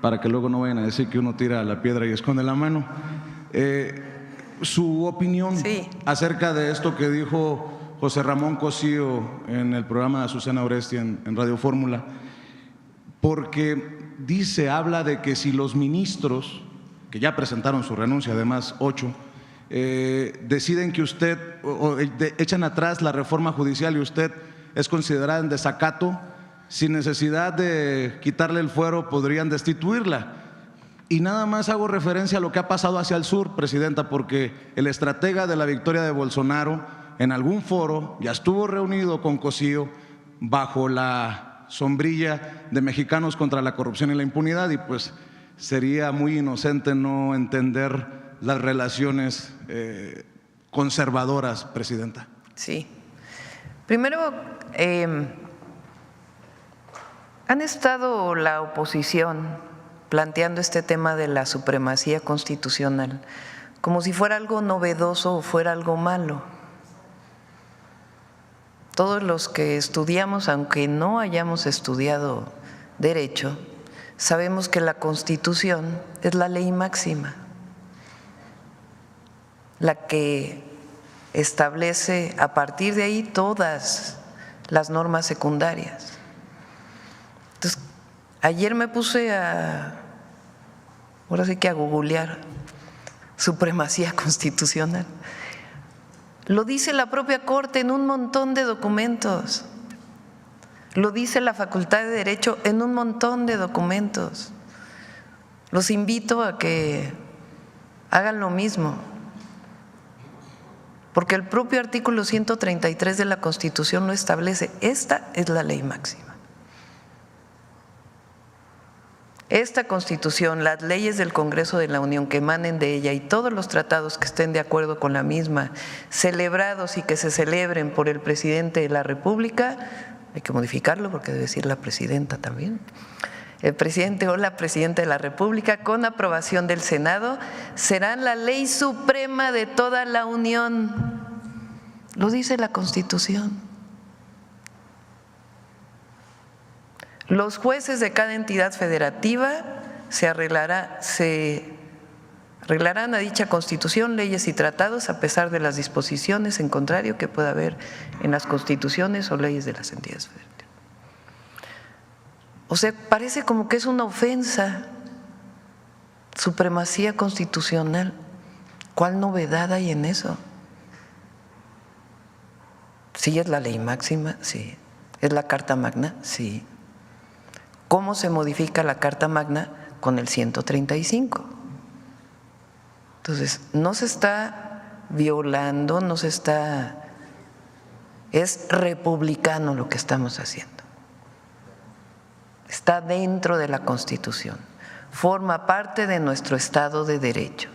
para que luego no vayan a decir que uno tira la piedra y esconde la mano. Su opinión acerca de esto que dijo José Ramón Cosío en el programa de Azucena Oresti en Radio Fórmula, porque habla de que si los ministros, que ya presentaron su renuncia, además 8, deciden que usted, echan atrás la reforma judicial y usted es considerada en desacato, sin necesidad de quitarle el fuero podrían destituirla. Y nada más hago referencia a lo que ha pasado hacia el sur, Presidenta, porque el estratega de la victoria de Bolsonaro en algún foro ya estuvo reunido con Cosío bajo la sombrilla de Mexicanos contra la Corrupción y la Impunidad, y pues sería muy inocente no entender las relaciones conservadoras, Presidenta. Sí. Primero, han estado la oposición planteando este tema de la supremacía constitucional como si fuera algo novedoso o fuera algo malo. Todos los que estudiamos, aunque no hayamos estudiado derecho, sabemos que la Constitución es la ley máxima, la que establece a partir de ahí todas las normas secundarias. Entonces, ayer me puse ahora sí que a googlear supremacía constitucional. Lo dice la propia Corte en un montón de documentos. Lo dice la Facultad de Derecho en un montón de documentos. Los invito a que hagan lo mismo, porque el propio artículo 133 de la Constitución lo establece. Esta es la ley máxima. Esta Constitución, las leyes del Congreso de la Unión que emanen de ella y todos los tratados que estén de acuerdo con la misma, celebrados y que se celebren por el presidente de la República, hay que modificarlo porque debe decir la presidenta también, el presidente o la presidenta de la República, con aprobación del Senado, serán la ley suprema de toda la Unión. Lo dice la Constitución. Los jueces de cada entidad federativa se arreglarán a dicha Constitución, leyes y tratados a pesar de las disposiciones en contrario que pueda haber en las constituciones o leyes de las entidades federativas. O sea, parece como que es una ofensa, supremacía constitucional. ¿Cuál novedad hay en eso? Sí, es la ley máxima, sí. ¿Es la Carta Magna? Sí. ¿Cómo se modifica la Carta Magna? Con el 135. Entonces, no se está violando, es republicano lo que estamos haciendo. Está dentro de la Constitución, forma parte de nuestro Estado de Derecho.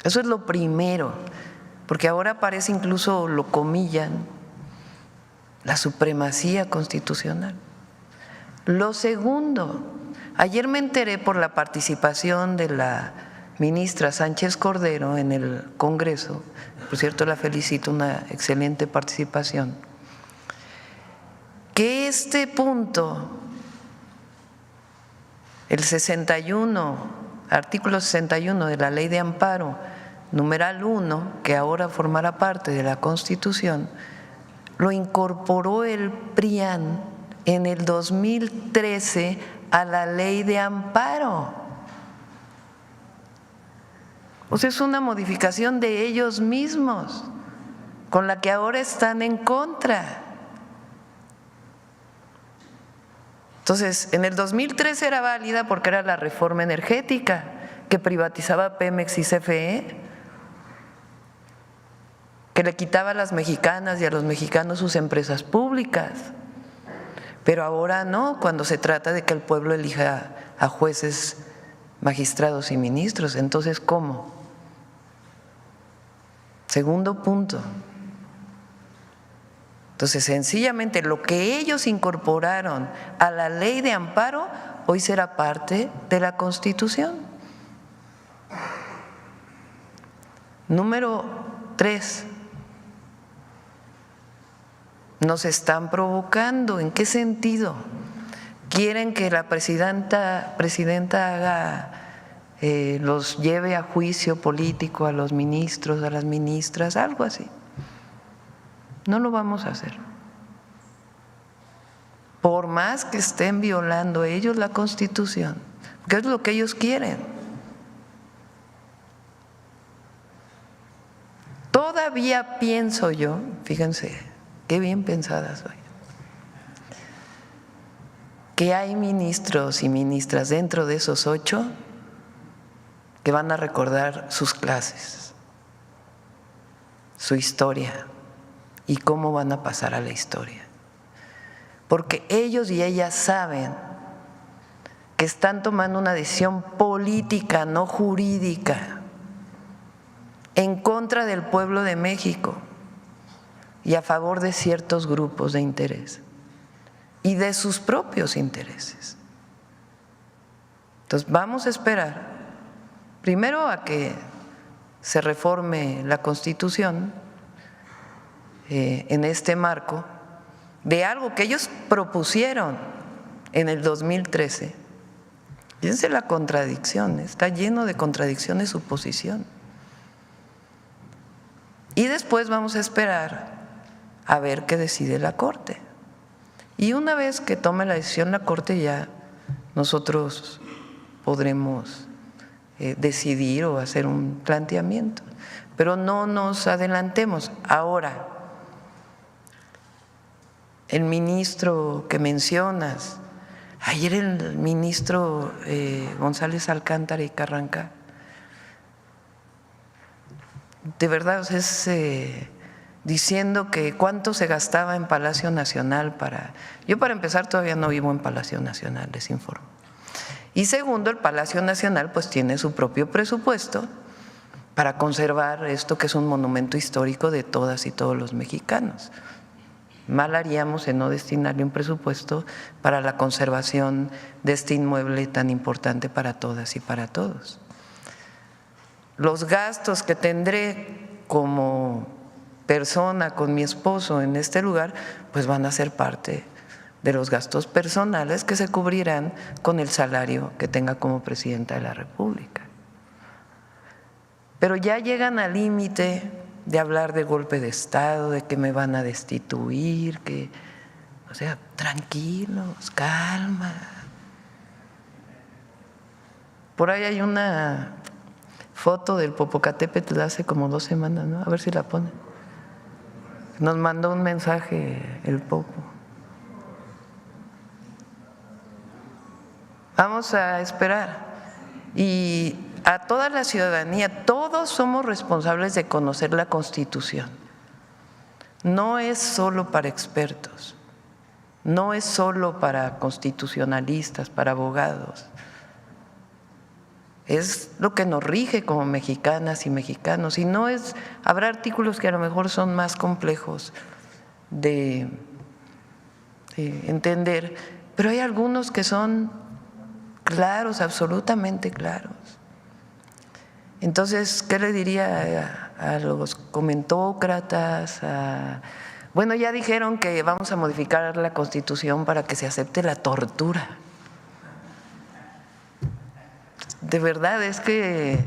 Eso es lo primero, porque ahora parece, incluso lo comillan, la supremacía constitucional. Lo segundo, ayer me enteré por la participación de la ministra Sánchez Cordero en el Congreso, por cierto la felicito, una excelente participación, que este punto, el 61, artículo 61 de la Ley de Amparo, numeral 1, que ahora formará parte de la Constitución, lo incorporó el PRIAN en el 2013 a la Ley de Amparo. O sea, es una modificación de ellos mismos, con la que ahora están en contra. Entonces, en el 2013 era válida porque era la reforma energética que privatizaba Pemex y CFE, que le quitaba a las mexicanas y a los mexicanos sus empresas públicas. Pero ahora no, cuando se trata de que el pueblo elija a jueces, magistrados y ministros. Entonces, ¿cómo? Segundo punto. Entonces, sencillamente lo que ellos incorporaron a la Ley de Amparo hoy será parte de la Constitución. Número 3. Nos están provocando. ¿En qué sentido? Quieren que la presidenta haga, los lleve a juicio político a los ministros, a las ministras, algo así. No lo vamos a hacer. Por más que estén violando ellos la Constitución, porque es lo que ellos quieren. Todavía pienso yo, fíjense, qué bien pensada soy, que hay ministros y ministras dentro de esos 8 que van a recordar sus clases, su historia y cómo van a pasar a la historia. Porque ellos y ellas saben que están tomando una decisión política, no jurídica, en contra del pueblo de México y a favor de ciertos grupos de interés y de sus propios intereses. Entonces vamos a esperar primero a que se reforme la Constitución en este marco de algo que ellos propusieron en el 2013. Fíjense la contradicción, está lleno de contradicciones su posición. Y después vamos a esperar a ver qué decide la Corte. Y una vez que tome la decisión la Corte, ya nosotros podremos decidir o hacer un planteamiento. Pero no nos adelantemos. Ahora, el ministro que mencionas, ayer el ministro González Alcántara y Carranca, de verdad es diciendo que cuánto se gastaba en Palacio Nacional para… Yo para empezar todavía no vivo en Palacio Nacional, les informo. Y segundo, el Palacio Nacional pues tiene su propio presupuesto para conservar esto que es un monumento histórico de todas y todos los mexicanos. Mal haríamos en no destinarle un presupuesto para la conservación de este inmueble tan importante para todas y para todos. Los gastos que tendré como persona con mi esposo en este lugar, pues van a ser parte de los gastos personales que se cubrirán con el salario que tenga como presidenta de la República. Pero ya llegan al límite de hablar de golpe de Estado, de que me van a destituir, que, o sea, tranquilos, calma. Por ahí hay una foto del Popocatépetl de hace como 2 semanas, ¿no? A ver si la ponen. Nos mandó un mensaje el Popo. Vamos a esperar. Y a toda la ciudadanía, todos somos responsables de conocer la Constitución. No es solo para expertos, no es solo para constitucionalistas, para abogados. Es lo que nos rige como mexicanas y mexicanos. Y no es, habrá artículos que a lo mejor son más complejos de entender, pero hay algunos que son claros, absolutamente claros. Entonces, ¿qué le diría a los comentócratas? Bueno, ya dijeron que vamos a modificar la Constitución para que se acepte la tortura. De verdad, es que,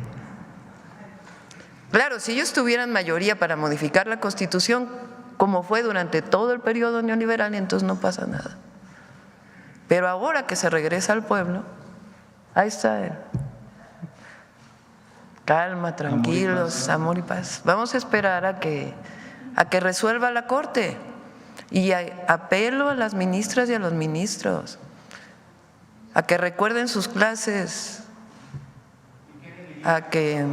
claro, si ellos tuvieran mayoría para modificar la Constitución, como fue durante todo el periodo neoliberal, entonces no pasa nada. Pero ahora que se regresa al pueblo, ahí está él. Calma, tranquilos, amor y paz. Vamos a esperar a que resuelva la Corte. Y apelo a las ministras y a los ministros a que recuerden sus clases, a que…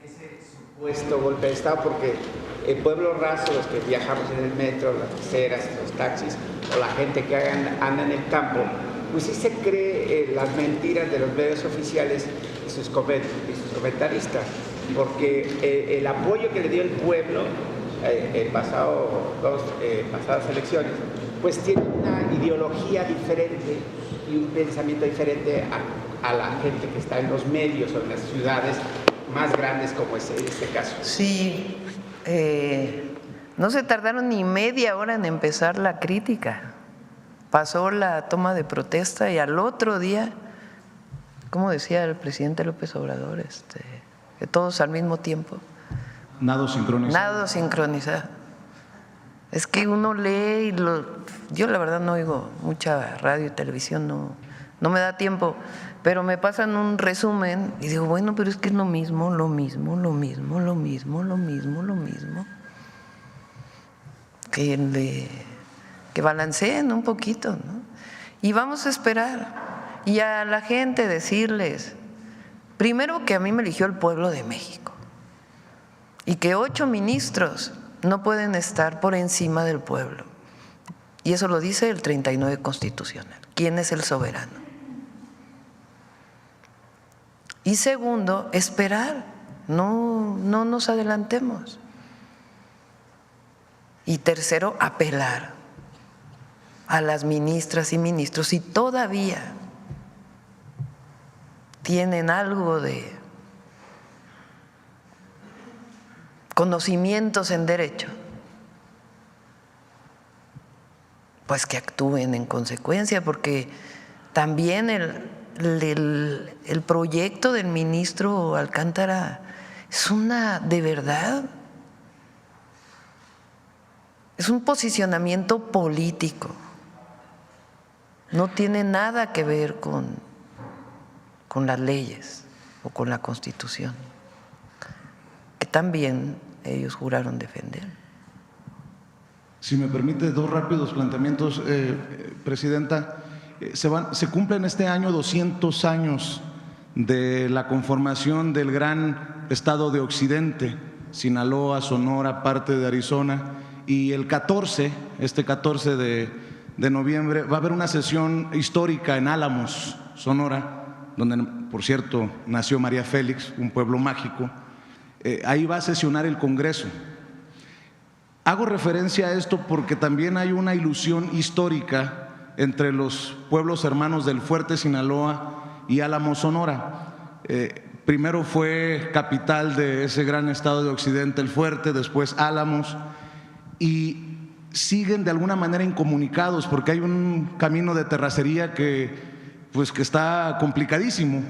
Ese supuesto golpe de Estado, porque el pueblo raso, los que viajamos en el metro, las peceras, los taxis, o la gente que anda en el campo, pues sí se cree las mentiras de los medios oficiales y sus comentaristas, porque el apoyo que le dio el pueblo pasadas elecciones, pues tiene una ideología diferente y un pensamiento diferente a la gente que está en los medios o en las ciudades más grandes como es este caso. Sí, no se tardaron ni media hora en empezar la crítica. Pasó la toma de protesta y al otro día, como decía el presidente López Obrador, que todos al mismo tiempo. Nado sincronizado. Nado sincronizado. Es que uno lee y yo la verdad no oigo mucha radio y televisión, no me da tiempo, pero me pasan un resumen y digo, bueno, pero es que es lo mismo. Que balanceen un poquito, ¿no? Y vamos a esperar. Y a la gente decirles, primero que a mí me eligió el pueblo de México y que 8 ministros no pueden estar por encima del pueblo. Y eso lo dice el 39 constitucional. ¿Quién es el soberano? Y segundo, esperar, no nos adelantemos. Y tercero, apelar a las ministras y ministros si todavía tienen algo de conocimientos en derecho, pues que actúen en consecuencia, porque también el proyecto del ministro Alcántara es de verdad, es un posicionamiento político, no tiene nada que ver con las leyes. o con la Constitución, que también ellos juraron defender. Si me permite, dos rápidos planteamientos, Presidenta. Se cumplen este año 200 años de la conformación del gran estado de Occidente, Sinaloa, Sonora, parte de Arizona, y el 14 de noviembre va a haber una sesión histórica en Álamos, Sonora, donde, por cierto, nació María Félix, un pueblo mágico. Ahí va a sesionar el Congreso. Hago referencia a esto porque también hay una ilusión histórica entre los pueblos hermanos del Fuerte Sinaloa y Álamos, Sonora. Primero fue capital de ese gran estado de Occidente, el Fuerte, después Álamos, y siguen de alguna manera incomunicados porque hay un camino de terracería que está complicadísimo,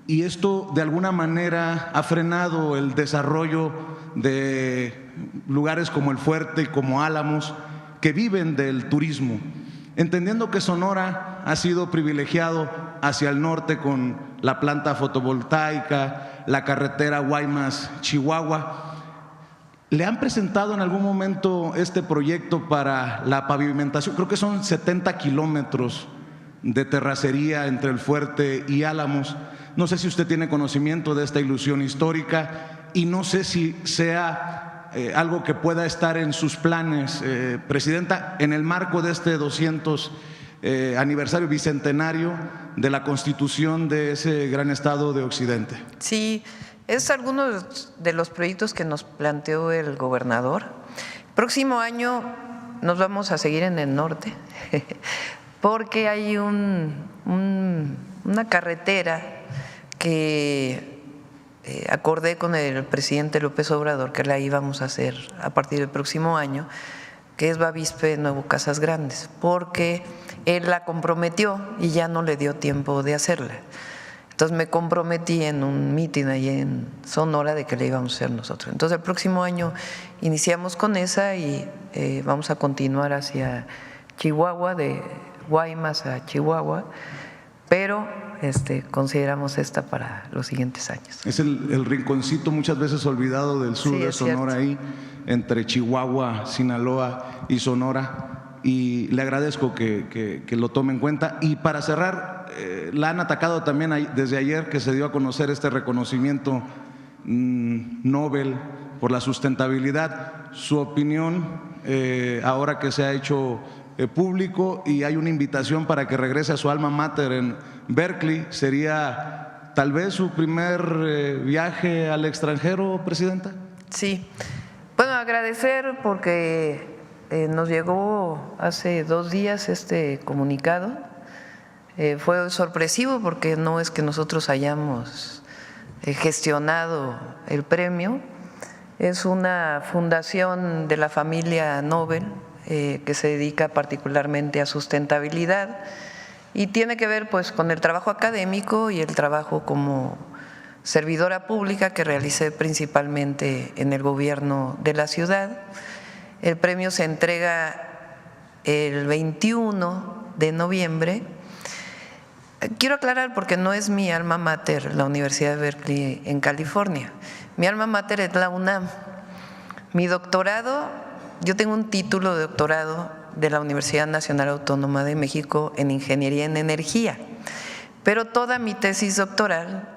y esto de alguna manera ha frenado el desarrollo de lugares como el Fuerte y como Álamos, que viven del turismo. Entendiendo que Sonora ha sido privilegiado hacia el norte con la planta fotovoltaica, la carretera Guaymas-Chihuahua, ¿le han presentado en algún momento este proyecto para la pavimentación? Creo que son 70 kilómetros de terracería entre el Fuerte y Álamos. No sé si usted tiene conocimiento de esta ilusión histórica y no sé si sea algo que pueda estar en sus planes, Presidenta, en el marco de este 200 aniversario bicentenario de la Constitución de ese gran estado de Occidente. Sí, es alguno de los proyectos que nos planteó el gobernador. Próximo año nos vamos a seguir en el norte porque hay una carretera que acordé con el presidente López Obrador que la íbamos a hacer a partir del próximo año, que es Bavispe Nuevo Casas Grandes, porque él la comprometió y ya no le dio tiempo de hacerla. Entonces me comprometí en un mitin allí en Sonora de que la íbamos a hacer nosotros. Entonces el próximo año iniciamos con esa y vamos a continuar hacia Chihuahua, de Guaymas a Chihuahua, pero consideramos esta para los siguientes años. Es el rinconcito muchas veces olvidado del sur, sí, de Sonora, ahí entre Chihuahua, Sinaloa y Sonora, y le agradezco que lo tome en cuenta. Y para cerrar, la han atacado también desde ayer que se dio a conocer este reconocimiento Nobel por la sustentabilidad. Su opinión, ahora que se ha hecho público y hay una invitación para que regrese a su alma mater en Berkeley, ¿sería tal vez su primer viaje al extranjero, Presidenta? Sí, bueno, agradecer porque nos llegó hace 2 días este comunicado. Fue sorpresivo porque no es que nosotros hayamos gestionado el premio, es una fundación de la familia Nobel que se dedica particularmente a sustentabilidad y tiene que ver pues con el trabajo académico y el trabajo como servidora pública que realicé principalmente en el gobierno de la ciudad. El premio se entrega el 21 de noviembre. Quiero aclarar porque no es mi alma mater la Universidad de Berkeley en California. Mi alma mater es la UNAM. Mi doctorado, yo tengo un título de doctorado de la Universidad Nacional Autónoma de México en Ingeniería en Energía, pero toda mi tesis doctoral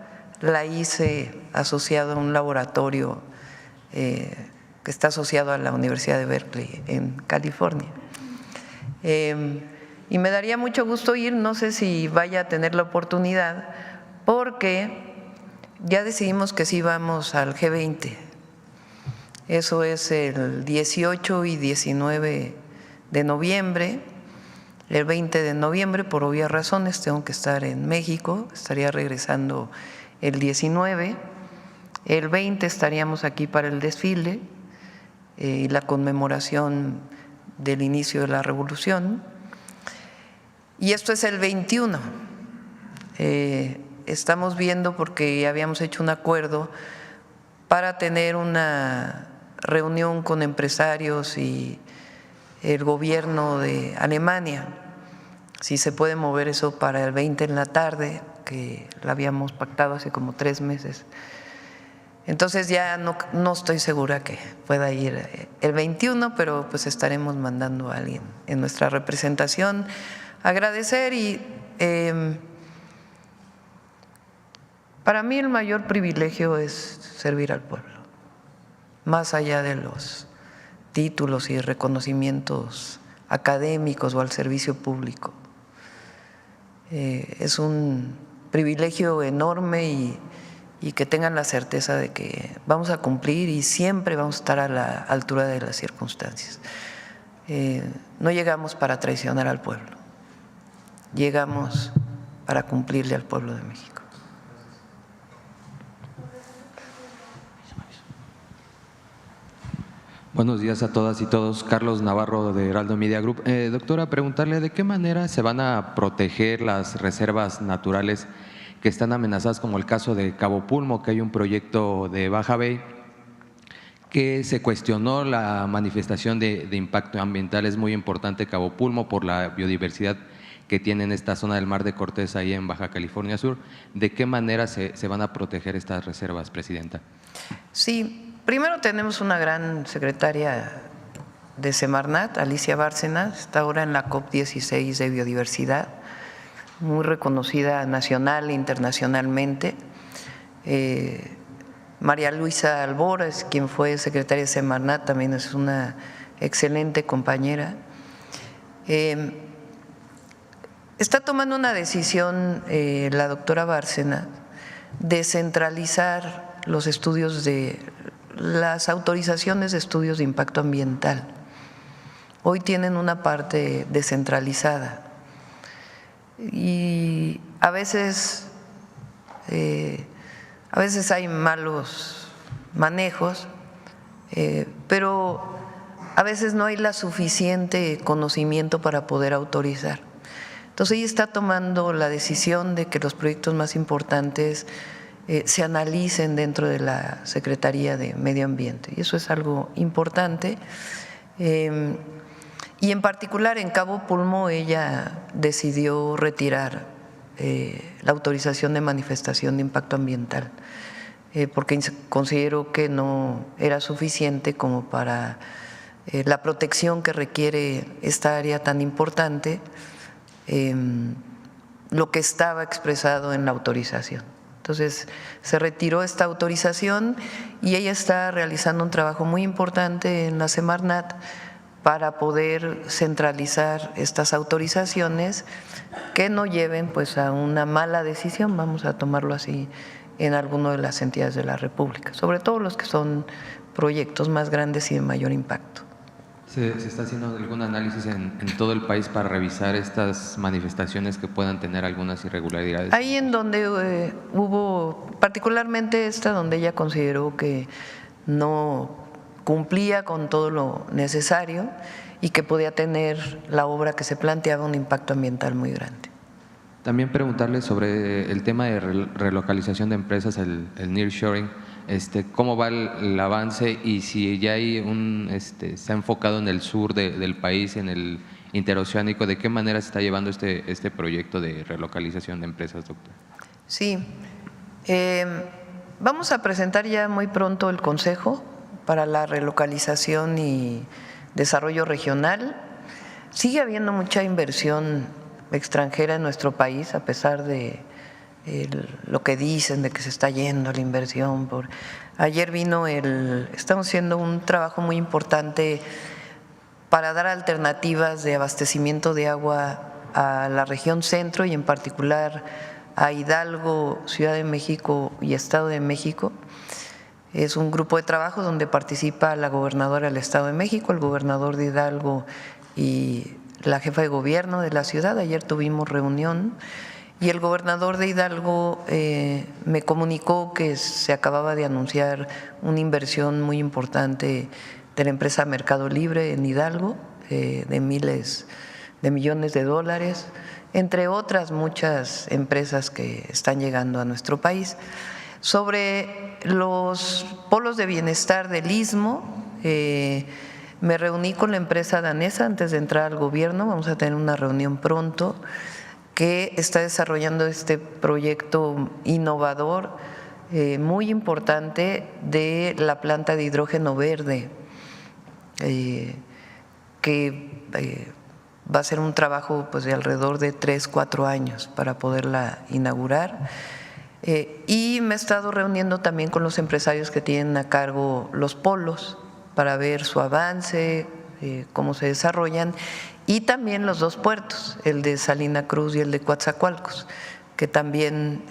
la hice asociado a un laboratorio que está asociado a la Universidad de Berkeley en California. Y me daría mucho gusto ir, no sé si vaya a tener la oportunidad, porque ya decidimos que sí vamos al G20. Eso es el 18 y 19 de noviembre. El 20 de noviembre, por obvias razones, tengo que estar en México, estaría regresando el 19. El 20 estaríamos aquí para el desfile y la conmemoración del inicio de la revolución. Y esto es el 21. Estamos viendo porque habíamos hecho un acuerdo para tener una reunión con empresarios y el gobierno de Alemania, si se puede mover eso para el 20 en la tarde, que la habíamos pactado hace como 3 meses. Entonces ya no estoy segura que pueda ir el 21, pero pues estaremos mandando a alguien en nuestra representación. Agradecer y para mí el mayor privilegio es servir al pueblo, más allá de los títulos y reconocimientos académicos o al servicio público. Es un privilegio enorme y que tengan la certeza de que vamos a cumplir y siempre vamos a estar a la altura de las circunstancias. No llegamos para traicionar al pueblo, llegamos para cumplirle al pueblo de México. Buenos días a todas y todos. Carlos Navarro de Heraldo Media Group. Doctora, preguntarle de qué manera se van a proteger las reservas naturales que están amenazadas, como el caso de Cabo Pulmo, que hay un proyecto de Baja Bay que se cuestionó la manifestación de impacto ambiental. Es muy importante Cabo Pulmo por la biodiversidad que tiene en esta zona del Mar de Cortés, ahí en Baja California Sur. ¿De qué manera se van a proteger estas reservas, Presidenta? Sí. Primero tenemos una gran secretaria de Semarnat, Alicia Bárcenas, está ahora en la COP16 de biodiversidad, muy reconocida nacional e internacionalmente. María Luisa Albores, quien fue secretaria de Semarnat, también es una excelente compañera. Está tomando una decisión la doctora Bárcenas de centralizar los estudios las autorizaciones de estudios de impacto ambiental. Hoy tienen una parte descentralizada y a veces hay malos manejos, pero a veces no hay la suficiente conocimiento para poder autorizar. Entonces ella está tomando la decisión de que los proyectos más importantes se analicen dentro de la Secretaría de Medio Ambiente, y eso es algo importante. Y en particular en Cabo Pulmo ella decidió retirar la autorización de manifestación de impacto ambiental, porque consideró que no era suficiente como para la protección que requiere esta área tan importante, lo que estaba expresado en la autorización. Entonces se retiró esta autorización y ella está realizando un trabajo muy importante en la Semarnat para poder centralizar estas autorizaciones que no lleven pues a una mala decisión, vamos a tomarlo así, en alguna de las entidades de la República, sobre todo los que son proyectos más grandes y de mayor impacto. ¿Se está haciendo algún análisis en todo el país para revisar estas manifestaciones que puedan tener algunas irregularidades? Ahí en donde hubo, particularmente esta, donde ella consideró que no cumplía con todo lo necesario y que podía tener la obra que se planteaba un impacto ambiental muy grande. También preguntarle sobre el tema de relocalización de empresas, el nearshoring. ¿Cómo va el avance y si ya hay se ha enfocado en el sur del país, en el interoceánico? ¿De qué manera se está llevando este proyecto de relocalización de empresas, doctor? Sí, vamos a presentar ya muy pronto el Consejo para la Relocalización y Desarrollo Regional. Sigue habiendo mucha inversión extranjera en nuestro país, a pesar de lo que dicen de que se está yendo la inversión. Ayer estamos haciendo un trabajo muy importante para dar alternativas de abastecimiento de agua a la región centro y en particular a Hidalgo, Ciudad de México y Estado de México. Es un grupo de trabajo donde participa la gobernadora del Estado de México, el gobernador de Hidalgo y la jefa de gobierno de la ciudad. Ayer tuvimos reunión y el gobernador de Hidalgo me comunicó que se acababa de anunciar una inversión muy importante de la empresa Mercado Libre en Hidalgo, de miles de millones de dólares, entre otras muchas empresas que están llegando a nuestro país. Sobre los polos de bienestar del Istmo, me reuní con la empresa danesa antes de entrar al gobierno, vamos a tener una reunión pronto, que está desarrollando este proyecto innovador muy importante de la planta de hidrógeno verde, que va a ser un trabajo pues de alrededor de 3-4 años para poderla inaugurar. Y me he estado reuniendo también con los empresarios que tienen a cargo los polos para ver su avance, cómo se desarrollan, y también los dos puertos, el de Salina Cruz y el de Coatzacoalcos, que también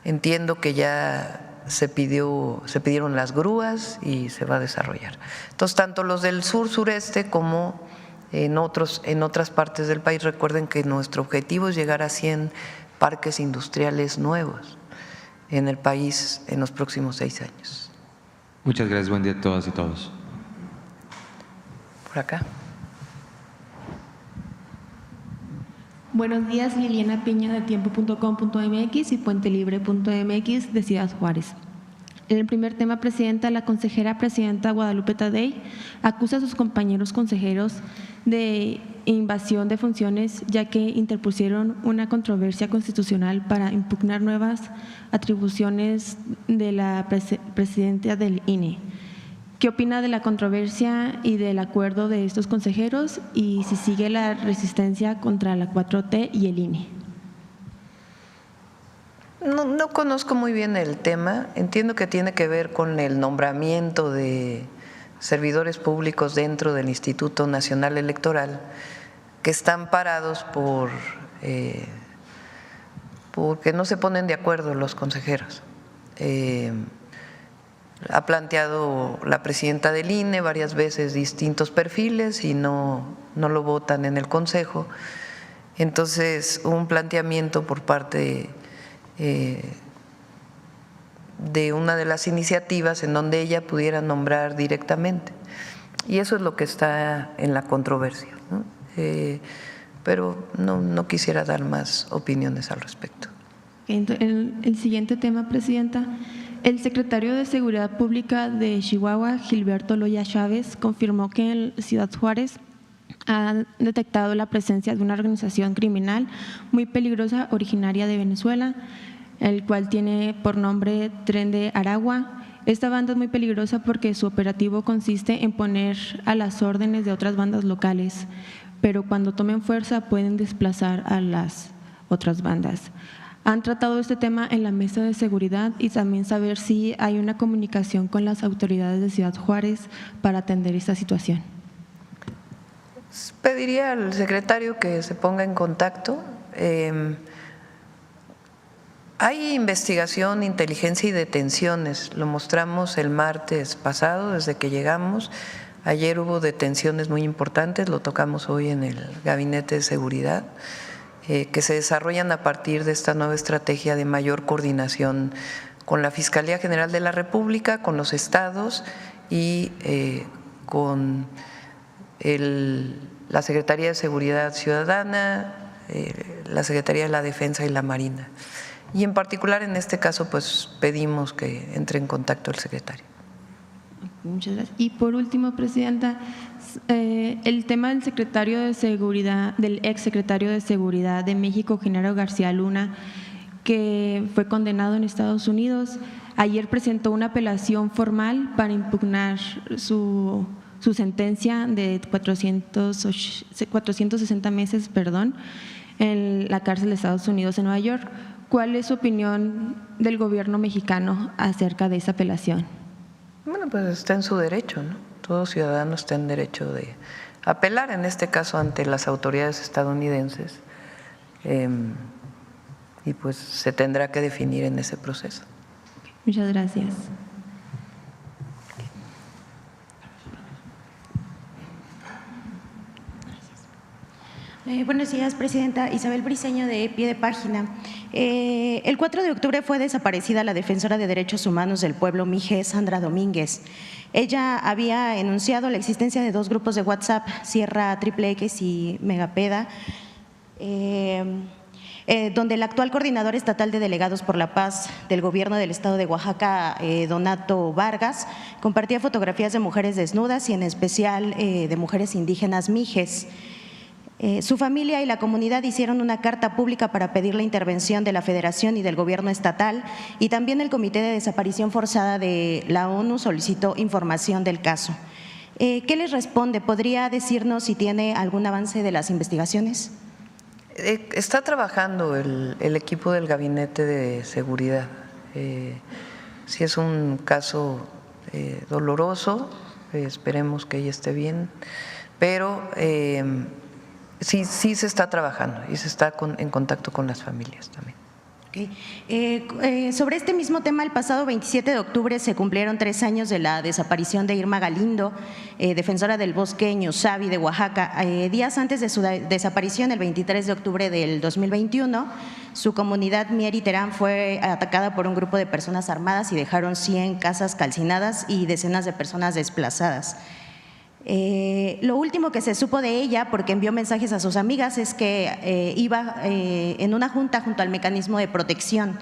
entiendo que ya se pidieron las grúas y se va a desarrollar. Entonces, tanto los del sur-sureste como en otras partes del país, recuerden que nuestro objetivo es llegar a 100 parques industriales nuevos en el país en los próximos 6 años. Muchas gracias, buen día a todas y todos. Por acá. Buenos días, Liliana Piña de tiempo.com.mx y puentelibre.mx de Ciudad Juárez. En el primer tema, Presidenta, la consejera presidenta Guadalupe Tadei acusa a sus compañeros consejeros de invasión de funciones, ya que interpusieron una controversia constitucional para impugnar nuevas atribuciones de la presidenta del INE. ¿Qué opina de la controversia y del acuerdo de estos consejeros y si sigue la resistencia contra la 4T y el INE? No conozco muy bien el tema. Entiendo que tiene que ver con el nombramiento de servidores públicos dentro del Instituto Nacional Electoral que están parados porque no se ponen de acuerdo los consejeros. Ha planteado la presidenta del INE varias veces distintos perfiles y no lo votan en el Consejo. Entonces, hubo un planteamiento por parte de una de las iniciativas en donde ella pudiera nombrar directamente. Y eso es lo que está en la controversia, ¿no? Pero no quisiera dar más opiniones al respecto. El siguiente tema, Presidenta. El secretario de Seguridad Pública de Chihuahua, Gilberto Loya Chávez, confirmó que en Ciudad Juárez ha detectado la presencia de una organización criminal muy peligrosa originaria de Venezuela, el cual tiene por nombre Tren de Aragua. Esta banda es muy peligrosa porque su operativo consiste en poner a las órdenes de otras bandas locales, pero cuando tomen fuerza pueden desplazar a las otras bandas. Han tratado este tema en la mesa de seguridad y también saber si hay una comunicación con las autoridades de Ciudad Juárez para atender esta situación. Pediría al secretario que se ponga en contacto. Hay investigación, inteligencia y detenciones. Lo mostramos el martes pasado desde que llegamos. Ayer hubo detenciones muy importantes, lo tocamos hoy en el Gabinete de Seguridad, que se desarrollan a partir de esta nueva estrategia de mayor coordinación con la Fiscalía General de la República, con los estados y con la Secretaría de Seguridad Ciudadana, la Secretaría de la Defensa y la Marina. Y en particular en este caso pues pedimos que entre en contacto el secretario. Muchas gracias. Y por último, Presidenta, el tema del secretario de Seguridad, del exsecretario de Seguridad de México, Genaro García Luna, que fue condenado en Estados Unidos, ayer presentó una apelación formal para impugnar su sentencia de 460 meses, en la cárcel de Estados Unidos en Nueva York. ¿Cuál es su opinión del gobierno mexicano acerca de esa apelación? Bueno, pues está en su derecho, ¿no? Todo ciudadano está en derecho de apelar, en este caso ante las autoridades estadounidenses, y pues se tendrá que definir en ese proceso. Muchas gracias. Buenos días, Presidenta. Isabel Briceño, de Pie de Página. El 4 de octubre fue desaparecida la defensora de derechos humanos del pueblo Mije, Sandra Domínguez. Ella había enunciado la existencia de 2 grupos de WhatsApp, Sierra XXX y Megapeda, donde el actual coordinador estatal de delegados por la paz del gobierno del estado de Oaxaca, Donato Vargas, compartía fotografías de mujeres desnudas y en especial de mujeres indígenas mijes. Su familia y la comunidad hicieron una carta pública para pedir la intervención de la Federación y del Gobierno estatal, y también el Comité de Desaparición Forzada de la ONU solicitó información del caso. ¿Qué les responde? ¿Podría decirnos si tiene algún avance de las investigaciones? Está trabajando el equipo del Gabinete de Seguridad. Si es un caso doloroso, esperemos que ella esté bien, pero sí se está trabajando y se está en contacto con las familias también. Sobre este mismo tema, el pasado 27 de octubre se cumplieron 3 años de la desaparición de Irma Galindo, defensora del bosque Ñusabi de Oaxaca. Días antes de su desaparición, el 23 de octubre del 2021, su comunidad Mier y Terán fue atacada por un grupo de personas armadas y dejaron 100 casas calcinadas y decenas de personas desplazadas. Lo último que se supo de ella, porque envió mensajes a sus amigas, es que iba en una junta junto al mecanismo de protección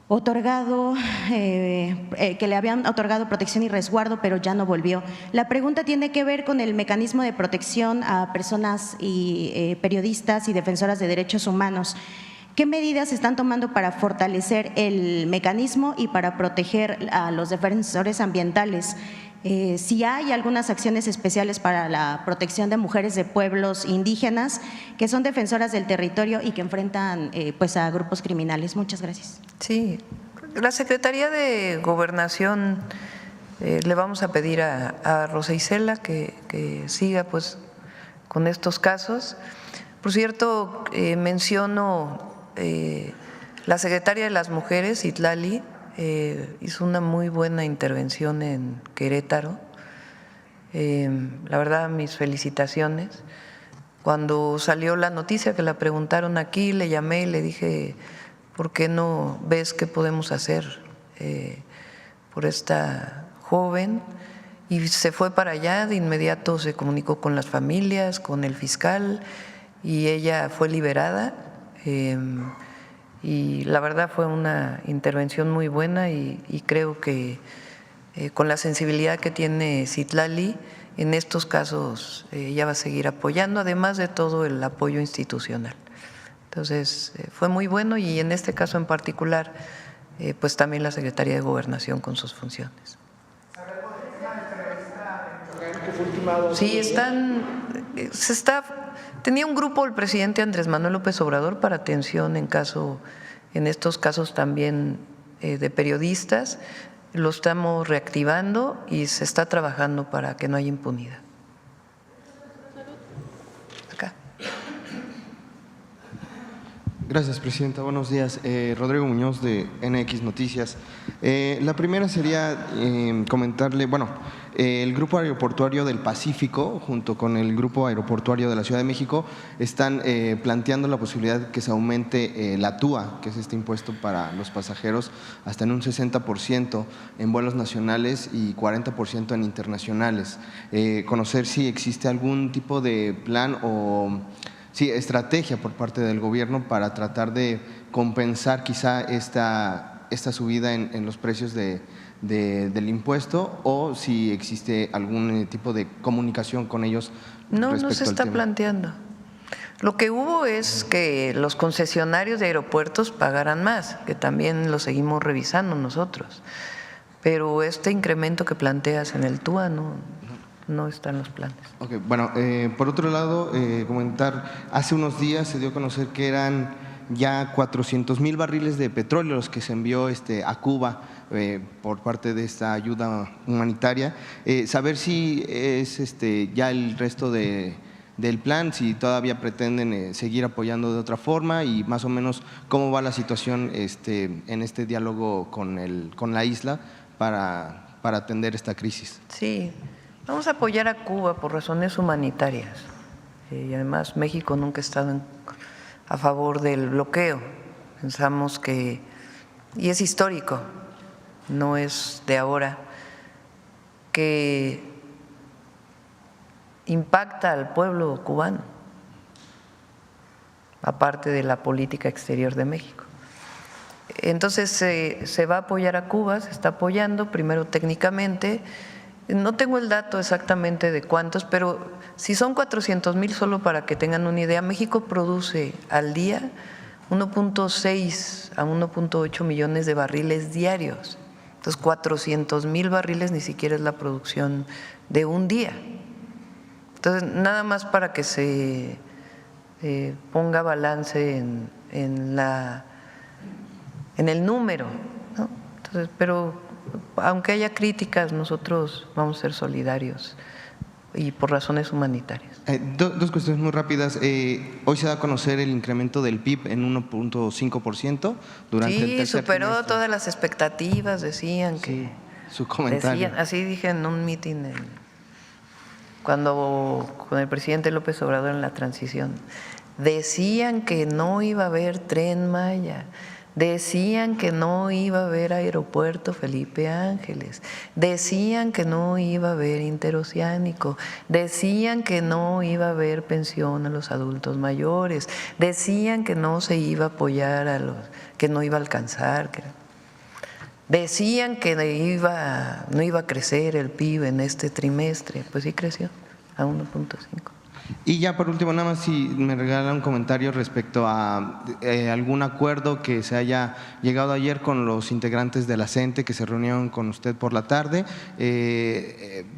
otorgado, que le habían otorgado protección y resguardo, pero ya no volvió. La pregunta tiene que ver con el mecanismo de protección a personas y periodistas y defensoras de derechos humanos. ¿Qué medidas se están tomando para fortalecer el mecanismo y para proteger a los defensores ambientales? Si hay algunas acciones especiales para la protección de mujeres de pueblos indígenas que son defensoras del territorio y que enfrentan pues a grupos criminales. Muchas gracias. Sí, la Secretaría de Gobernación le vamos a pedir a Rosa Isela que siga pues con estos casos. Por cierto, menciono la secretaria de las Mujeres, Itlali, hizo una muy buena intervención en Querétaro. La verdad, mis felicitaciones. Cuando salió la noticia que la preguntaron aquí, le llamé y le dije, ¿por qué no ves qué podemos hacer por esta joven? Y se fue para allá, de inmediato se comunicó con las familias, con el fiscal, y ella fue liberada. Y la verdad fue una intervención muy buena y creo que con la sensibilidad que tiene Citlali, en estos casos ella va a seguir apoyando, además de todo el apoyo institucional. Entonces fue muy bueno y en este caso en particular, pues también la Secretaría de Gobernación con sus funciones. Sí, tenía un grupo el presidente Andrés Manuel López Obrador para atención en estos casos también de periodistas. Lo estamos reactivando y se está trabajando para que no haya impunidad. Acá. Gracias, Presidenta. Buenos días. Rodrigo Muñoz, de NX Noticias. La primera sería comentarle, el Grupo Aeroportuario del Pacífico, junto con el Grupo Aeroportuario de la Ciudad de México, están planteando la posibilidad de que se aumente la TUA, que es este impuesto para los pasajeros, hasta en un 60% en vuelos nacionales y 40% en internacionales. Conocer si existe algún tipo de plan o estrategia por parte del gobierno para tratar de compensar quizá esta subida en los precios del impuesto, o si existe algún tipo de comunicación con ellos. No se está planteando. Lo que hubo es que los concesionarios de aeropuertos pagaran más, que también lo seguimos revisando nosotros, pero este incremento que planteas en el TUA no está en los planes. Okay, por otro lado, comentar, hace unos días se dio a conocer que eran ya 400,000 barriles de petróleo los que se envió a Cuba por parte de esta ayuda humanitaria. Saber si es ya el resto del plan, si todavía pretenden seguir apoyando de otra forma, y más o menos cómo va la situación en este diálogo con la isla para atender esta crisis. Sí. Vamos a apoyar a Cuba por razones humanitarias y además México nunca ha estado a favor del bloqueo. Pensamos que, y es histórico, no es de ahora, que impacta al pueblo cubano, aparte de la política exterior de México. Entonces se va a apoyar a Cuba, se está apoyando primero técnicamente No tengo el dato exactamente de cuántos, pero si son 400,000, solo para que tengan una idea, México produce al día 1.6 a 1.8 millones de barriles diarios. Entonces, 400,000 barriles ni siquiera es la producción de un día. Entonces, nada más para que se ponga balance en el número, ¿no? Entonces, pero aunque haya críticas, nosotros vamos a ser solidarios y por razones humanitarias. Dos cuestiones muy rápidas. Hoy se da a conocer el incremento del PIB en 1.5% durante el tercer superó trimestre. todas las expectativas, decían que… Su comentario. así dije en un mitin cuando con el presidente López Obrador en la transición. Decían que no iba a haber Tren Maya, decían que no iba a haber aeropuerto Felipe Ángeles, decían que no iba a haber interoceánico, decían que no iba a haber pensión a los adultos mayores, decían que no se iba a apoyar a los que no iba a alcanzar, decían que no iba a crecer el PIB en este trimestre. Pues sí creció a 1.5. Y ya por último, nada más si me regala un comentario respecto a algún acuerdo que se haya llegado ayer con los integrantes de la CENTE que se reunieron con usted por la tarde,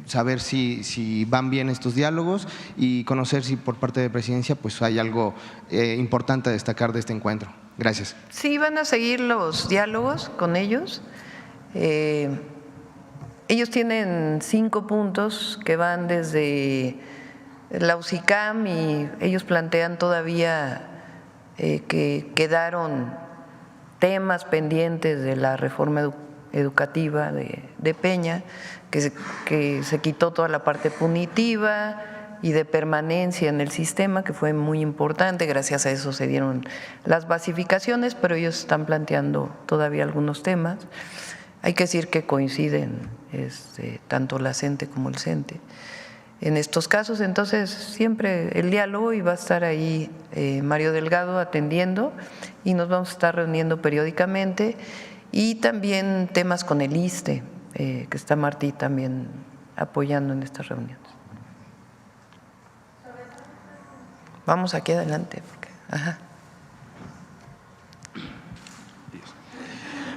saber si van bien estos diálogos y conocer si por parte de Presidencia pues hay algo importante a destacar de este encuentro. Gracias. Sí, van a seguir los diálogos con ellos. Ellos tienen 5 puntos que van desde la UCICAM y ellos plantean todavía que quedaron temas pendientes de la reforma educativa de Peña, que se quitó toda la parte punitiva y de permanencia en el sistema, que fue muy importante. Gracias a eso se dieron las basificaciones, pero ellos están planteando todavía algunos temas. Hay que decir que coinciden tanto la CENTE como el CENTE en estos casos. Entonces siempre el diálogo, y va a estar ahí Mario Delgado atendiendo, y nos vamos a estar reuniendo periódicamente, y también temas con el ISSSTE, que está Martí también apoyando en estas reuniones. Vamos aquí adelante.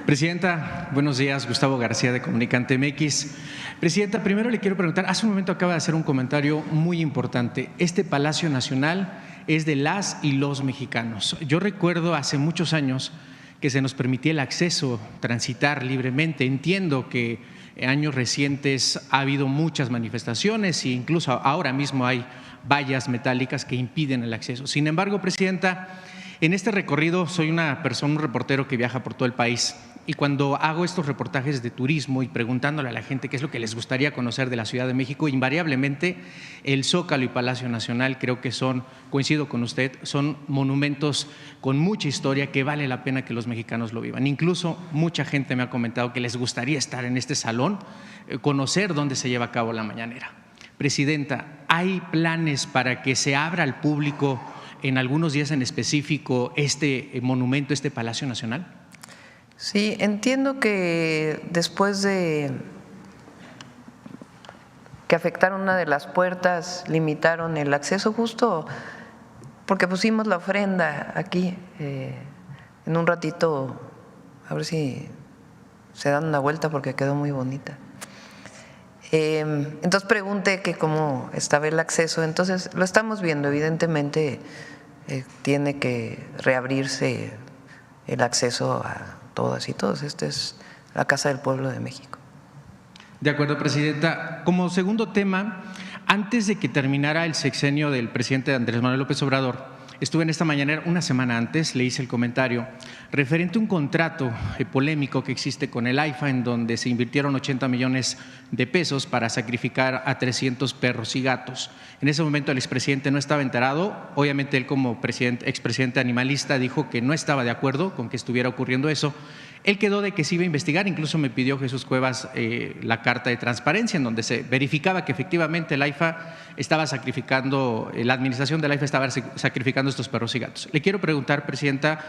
Presidenta, buenos días. Gustavo García, de Comunicante MX. Presidenta, primero le quiero preguntar, hace un momento acaba de hacer un comentario muy importante. Este Palacio Nacional es de las y los mexicanos. Yo recuerdo hace muchos años que se nos permitía el acceso, transitar libremente. Entiendo que en años recientes ha habido muchas manifestaciones e incluso ahora mismo hay vallas metálicas que impiden el acceso. Sin embargo, Presidenta, en este recorrido soy un reportero que viaja por todo el país, y cuando hago estos reportajes de turismo y preguntándole a la gente qué es lo que les gustaría conocer de la Ciudad de México, invariablemente el Zócalo y Palacio Nacional creo que coincido con usted, son monumentos con mucha historia que vale la pena que los mexicanos lo vivan. Incluso mucha gente me ha comentado que les gustaría estar en este salón, conocer dónde se lleva a cabo la mañanera. Presidenta, ¿hay planes para que se abra al público en algunos días en específico este monumento, este Palacio Nacional? Sí, entiendo que después de que afectaron una de las puertas, limitaron el acceso justo porque pusimos la ofrenda aquí. En un ratito, a ver si se dan una vuelta porque quedó muy bonita. Entonces pregunté que cómo estaba el acceso. Entonces lo estamos viendo, evidentemente tiene que reabrirse el acceso a todas y todos. Esta es la Casa del Pueblo de México. De acuerdo, Presidenta. Como segundo tema, antes de que terminara el sexenio del presidente Andrés Manuel López Obrador, estuve en esta mañanera una semana antes, le hice el comentario referente a un contrato polémico que existe con el AIFA, en donde se invirtieron 80 millones de pesos para sacrificar a 300 perros y gatos. En ese momento el expresidente no estaba enterado. Obviamente él, como expresidente animalista, dijo que no estaba de acuerdo con que estuviera ocurriendo eso. Él quedó de que se iba a investigar, incluso me pidió Jesús Cuevas la carta de transparencia en donde se verificaba que efectivamente el AIFA estaba sacrificando, la administración del AIFA estaba sacrificando estos perros y gatos. Le quiero preguntar, Presidenta,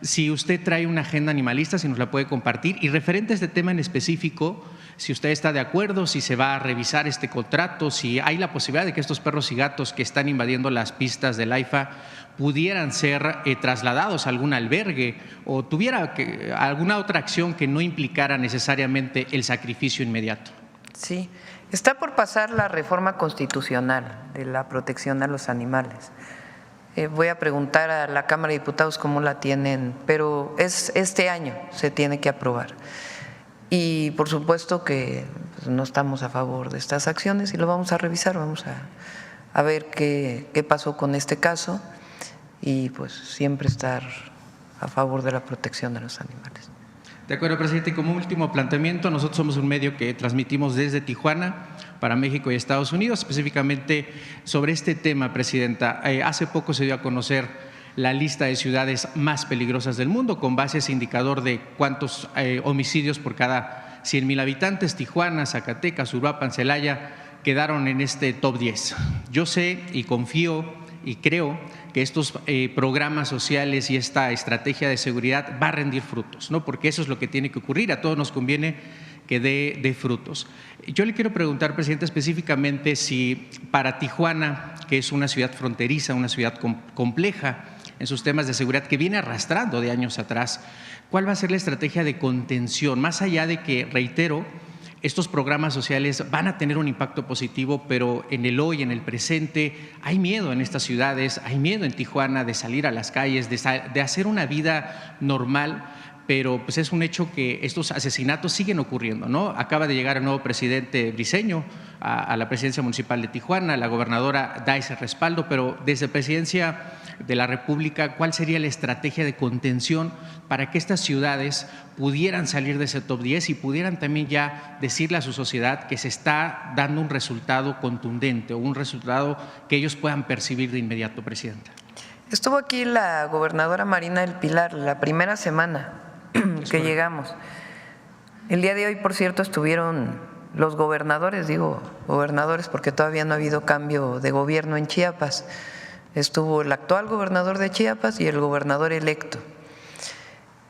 si usted trae una agenda animalista, si nos la puede compartir, y referente a este tema en específico, si usted está de acuerdo, si se va a revisar este contrato, si hay la posibilidad de que estos perros y gatos que están invadiendo las pistas del AIFA pudieran ser trasladados a algún albergue o tuviera alguna otra acción que no implicara necesariamente el sacrificio inmediato. Sí, está por pasar la reforma constitucional de la protección a los animales. Voy a preguntar a la Cámara de Diputados cómo la tienen, pero este año se tiene que aprobar. Y por supuesto que pues, no estamos a favor de estas acciones y lo vamos a revisar, vamos a ver qué pasó con este caso y pues siempre estar a favor de la protección de los animales. De acuerdo, presidente. Y como último planteamiento, nosotros somos un medio que transmitimos desde Tijuana para México y Estados Unidos, específicamente sobre este tema, presidenta. Hace poco se dio a conocer la lista de ciudades más peligrosas del mundo con base a ese indicador de cuántos homicidios por cada 100,000 habitantes. Tijuana, Zacatecas, Uruapan, Celaya quedaron en este top 10. Yo sé y confío y creo que estos programas sociales y esta estrategia de seguridad va a rendir frutos, ¿no? Porque eso es lo que tiene que ocurrir, a todos nos conviene que dé frutos. Yo le quiero preguntar, presidente, específicamente si para Tijuana, que es una ciudad fronteriza, una ciudad compleja en sus temas de seguridad que viene arrastrando de años atrás, ¿cuál va a ser la estrategia de contención? Más allá de que, reitero, estos programas sociales van a tener un impacto positivo, pero en el hoy, en el presente, hay miedo en estas ciudades, hay miedo en Tijuana de salir a las calles, de hacer una vida normal, pero pues es un hecho que estos asesinatos siguen ocurriendo, ¿no? Acaba de llegar el nuevo presidente Briceño a la presidencia municipal de Tijuana, la gobernadora da ese respaldo, pero desde Presidencia de la República, ¿cuál sería la estrategia de contención para que estas ciudades pudieran salir de ese top 10 y pudieran también ya decirle a su sociedad que se está dando un resultado contundente o un resultado que ellos puedan percibir de inmediato, presidenta? Estuvo aquí la gobernadora Marina del Pilar la primera semana que llegamos. El día de hoy, por cierto, estuvieron los gobernadores, digo gobernadores porque todavía no ha habido cambio de gobierno en Chiapas. Estuvo el actual gobernador de Chiapas y el gobernador electo.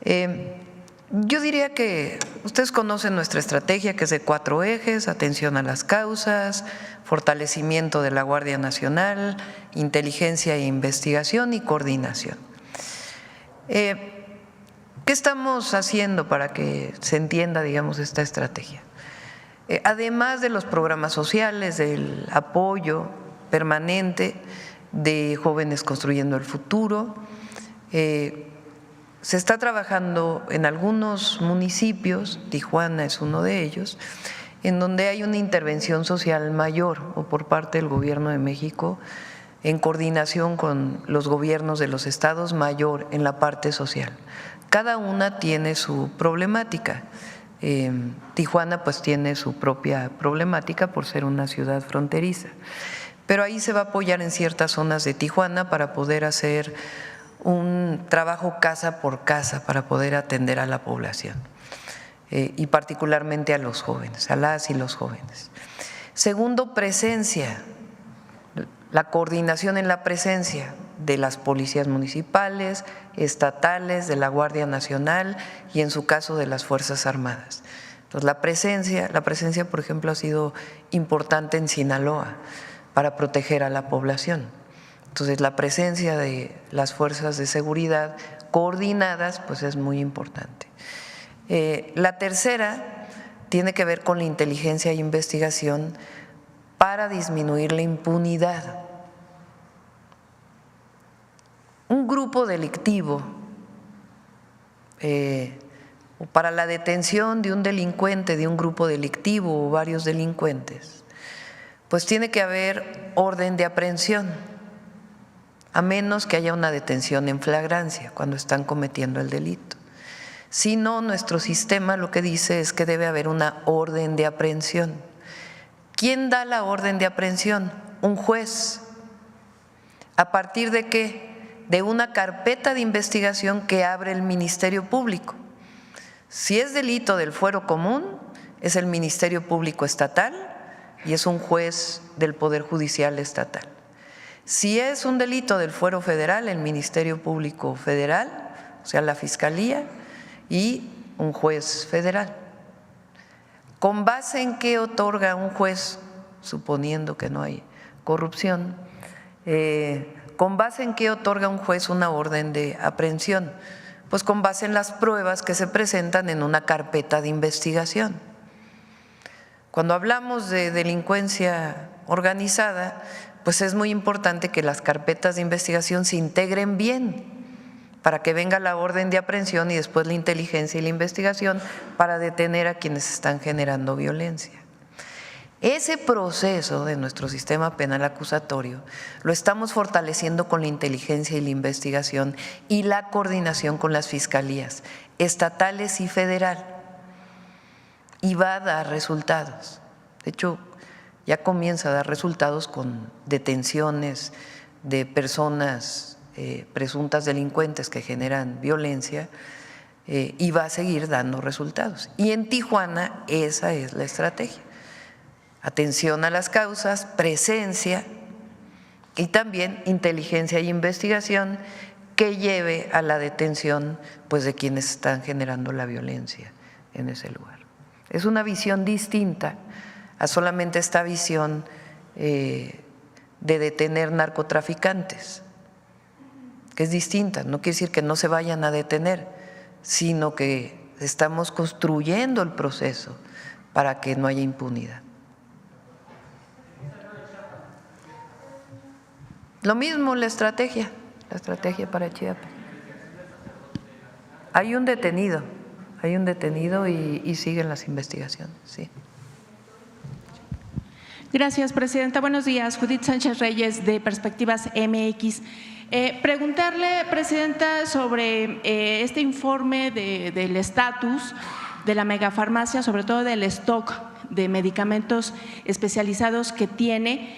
Yo diría que ustedes conocen nuestra estrategia, que es de 4 ejes: atención a las causas, fortalecimiento de la Guardia Nacional, inteligencia e investigación y coordinación. ¿Qué estamos haciendo para que se entienda, digamos, esta estrategia? Además de los programas sociales, del apoyo permanente de Jóvenes Construyendo el Futuro, se está trabajando en algunos municipios, Tijuana es uno de ellos, en donde hay una intervención social mayor o por parte del Gobierno de México en coordinación con los gobiernos de los estados mayor en la parte social. Cada una tiene su problemática. Tijuana pues tiene su propia problemática por ser una ciudad fronteriza, pero ahí se va a apoyar en ciertas zonas de Tijuana para poder hacer un trabajo casa por casa para poder atender a la población y particularmente a los jóvenes, a las y los jóvenes. Segundo, presencia, la coordinación en la presencia de las policías municipales, estatales, de la Guardia Nacional y en su caso de las Fuerzas Armadas. Entonces la presencia, por ejemplo, ha sido importante en Sinaloa para proteger a la población. Entonces la presencia de las fuerzas de seguridad coordinadas pues es muy importante. La tercera tiene que ver con la inteligencia e investigación para disminuir la impunidad. Un grupo delictivo o para la detención de un delincuente, de un grupo delictivo o varios delincuentes, pues tiene que haber orden de aprehensión, a menos que haya una detención en flagrancia cuando están cometiendo el delito. Si no, nuestro sistema lo que dice es que debe haber una orden de aprehensión. ¿Quién da la orden de aprehensión? Un juez. ¿A partir de qué? De una carpeta de investigación que abre el Ministerio Público. Si es delito del fuero común, es el Ministerio Público Estatal y es un juez del Poder Judicial Estatal. Si es un delito del fuero federal, el Ministerio Público Federal, o sea, la Fiscalía y un juez federal. ¿Con base en qué otorga un juez, suponiendo que no hay corrupción, con base en qué otorga un juez una orden de aprehensión? Pues con base en las pruebas que se presentan en una carpeta de investigación. Cuando hablamos de delincuencia organizada, pues es muy importante que las carpetas de investigación se integren bien para que venga la orden de aprehensión y después la inteligencia y la investigación para detener a quienes están generando violencia. Ese proceso de nuestro sistema penal acusatorio lo estamos fortaleciendo con la inteligencia y la investigación y la coordinación con las fiscalías estatales y federal, y va a dar resultados. De hecho, ya comienza a dar resultados con detenciones de personas presuntas delincuentes que generan violencia, y va a seguir dando resultados. Y en Tijuana esa es la estrategia: atención a las causas, presencia y también inteligencia y investigación que lleve a la detención pues de quienes están generando la violencia en ese lugar. Es una visión distinta a solamente esta visión de detener narcotraficantes, que es distinta. No quiere decir que no se vayan a detener, sino que estamos construyendo el proceso para que no haya impunidad. Lo mismo la estrategia para Chiapas. Hay un detenido y siguen las investigaciones, sí. Gracias, presidenta. Buenos días. Judith Sánchez Reyes, de Perspectivas MX. Preguntarle, presidenta, sobre este informe del estatus de la megafarmacia, sobre todo del stock de medicamentos especializados que tiene,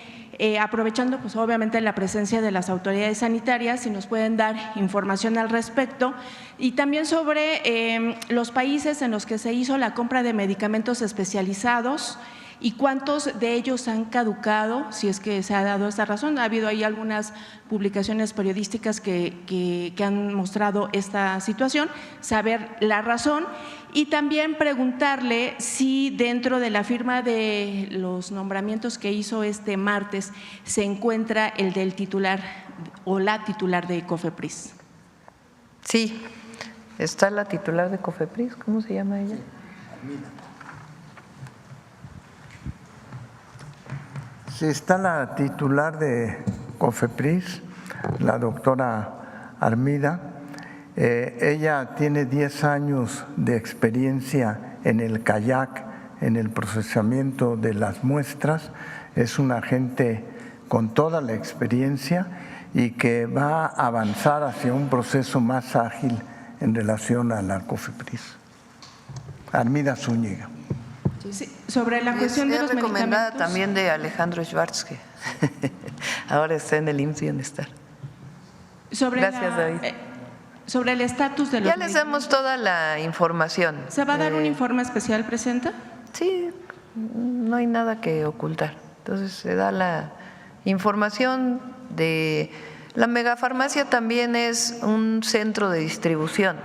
aprovechando pues obviamente la presencia de las autoridades sanitarias, si nos pueden dar información al respecto, y también sobre los países en los que se hizo la compra de medicamentos especializados y cuántos de ellos han caducado, si es que se ha dado esta razón. Ha habido ahí algunas publicaciones periodísticas que han mostrado esta situación, saber la razón. Y también preguntarle si dentro de la firma de los nombramientos que hizo este martes se encuentra el del titular o la titular de COFEPRIS. Sí, está la titular de COFEPRIS, ¿cómo se llama ella? Sí, está la titular de COFEPRIS, la doctora Armida. Ella tiene 10 años de experiencia en el kayak, en el procesamiento de las muestras. Es una agente con toda la experiencia y que va a avanzar hacia un proceso más ágil en relación a la COFEPRIS. Armida Zúñiga. Sí, sobre la cuestión de los recomendada medicamentos. También de Alejandro Schwartz, que ahora está en el IMSS Bienestar. Gracias, David. Sobre el estatus de los ya les damos toda la información. ¿Se va a dar un informe especial, presidenta? Sí, no hay nada que ocultar. Entonces se da la información de la megafarmacia. También es un centro de distribución.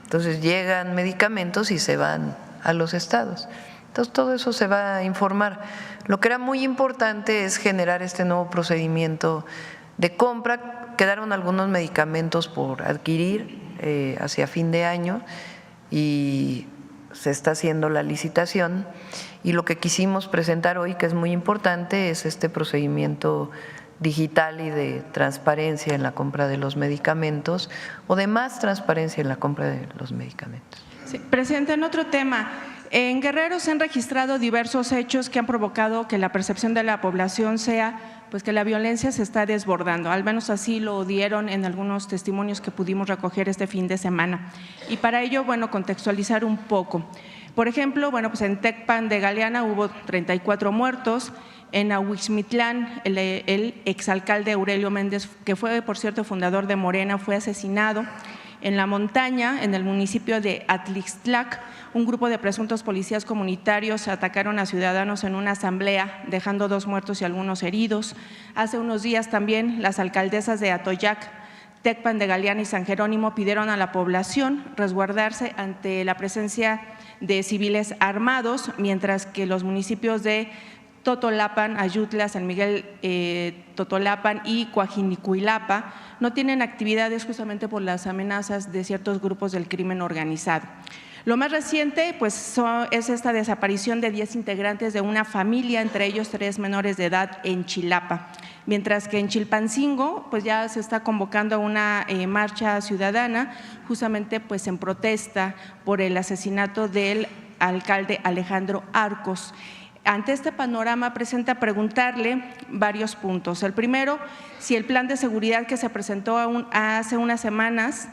Entonces llegan medicamentos y se van a los estados. Entonces todo eso se va a informar. Lo que era muy importante es generar este nuevo procedimiento de compra. Quedaron algunos medicamentos por adquirir hacia fin de año y se está haciendo la licitación, y lo que quisimos presentar hoy, que es muy importante, es este procedimiento digital y de transparencia en la compra de los medicamentos, o de más transparencia en la compra de los medicamentos. Sí, presidenta, en otro tema, en Guerrero se han registrado diversos hechos que han provocado que la percepción de la población sea pues que la violencia se está desbordando, al menos así lo dieron en algunos testimonios que pudimos recoger este fin de semana. Y para ello, bueno, contextualizar un poco. Por ejemplo, bueno, pues en Tecpan de Galeana hubo 34 muertos, en Ahuixmitlán el exalcalde Aurelio Méndez, que fue, por cierto, fundador de Morena, fue asesinado. En la montaña, en el municipio de Atlixtlac, un grupo de presuntos policías comunitarios atacaron a ciudadanos en una asamblea, dejando 2 muertos y algunos heridos. Hace unos días también las alcaldesas de Atoyac, Tecpan de Galeana y San Jerónimo pidieron a la población resguardarse ante la presencia de civiles armados, mientras que los municipios de Totolapan, Ayutla, San Miguel Totolapan y Coajinicuilapa no tienen actividades justamente por las amenazas de ciertos grupos del crimen organizado. Lo más reciente pues, es esta desaparición de 10 integrantes de una familia, entre ellos 3 menores de edad en Chilapa, mientras que en Chilpancingo pues, ya se está convocando a una marcha ciudadana justamente pues, en protesta por el asesinato del alcalde Alejandro Arcos. Ante este panorama, presenta preguntarle varios puntos. El primero, si el plan de seguridad que se presentó hace unas semanas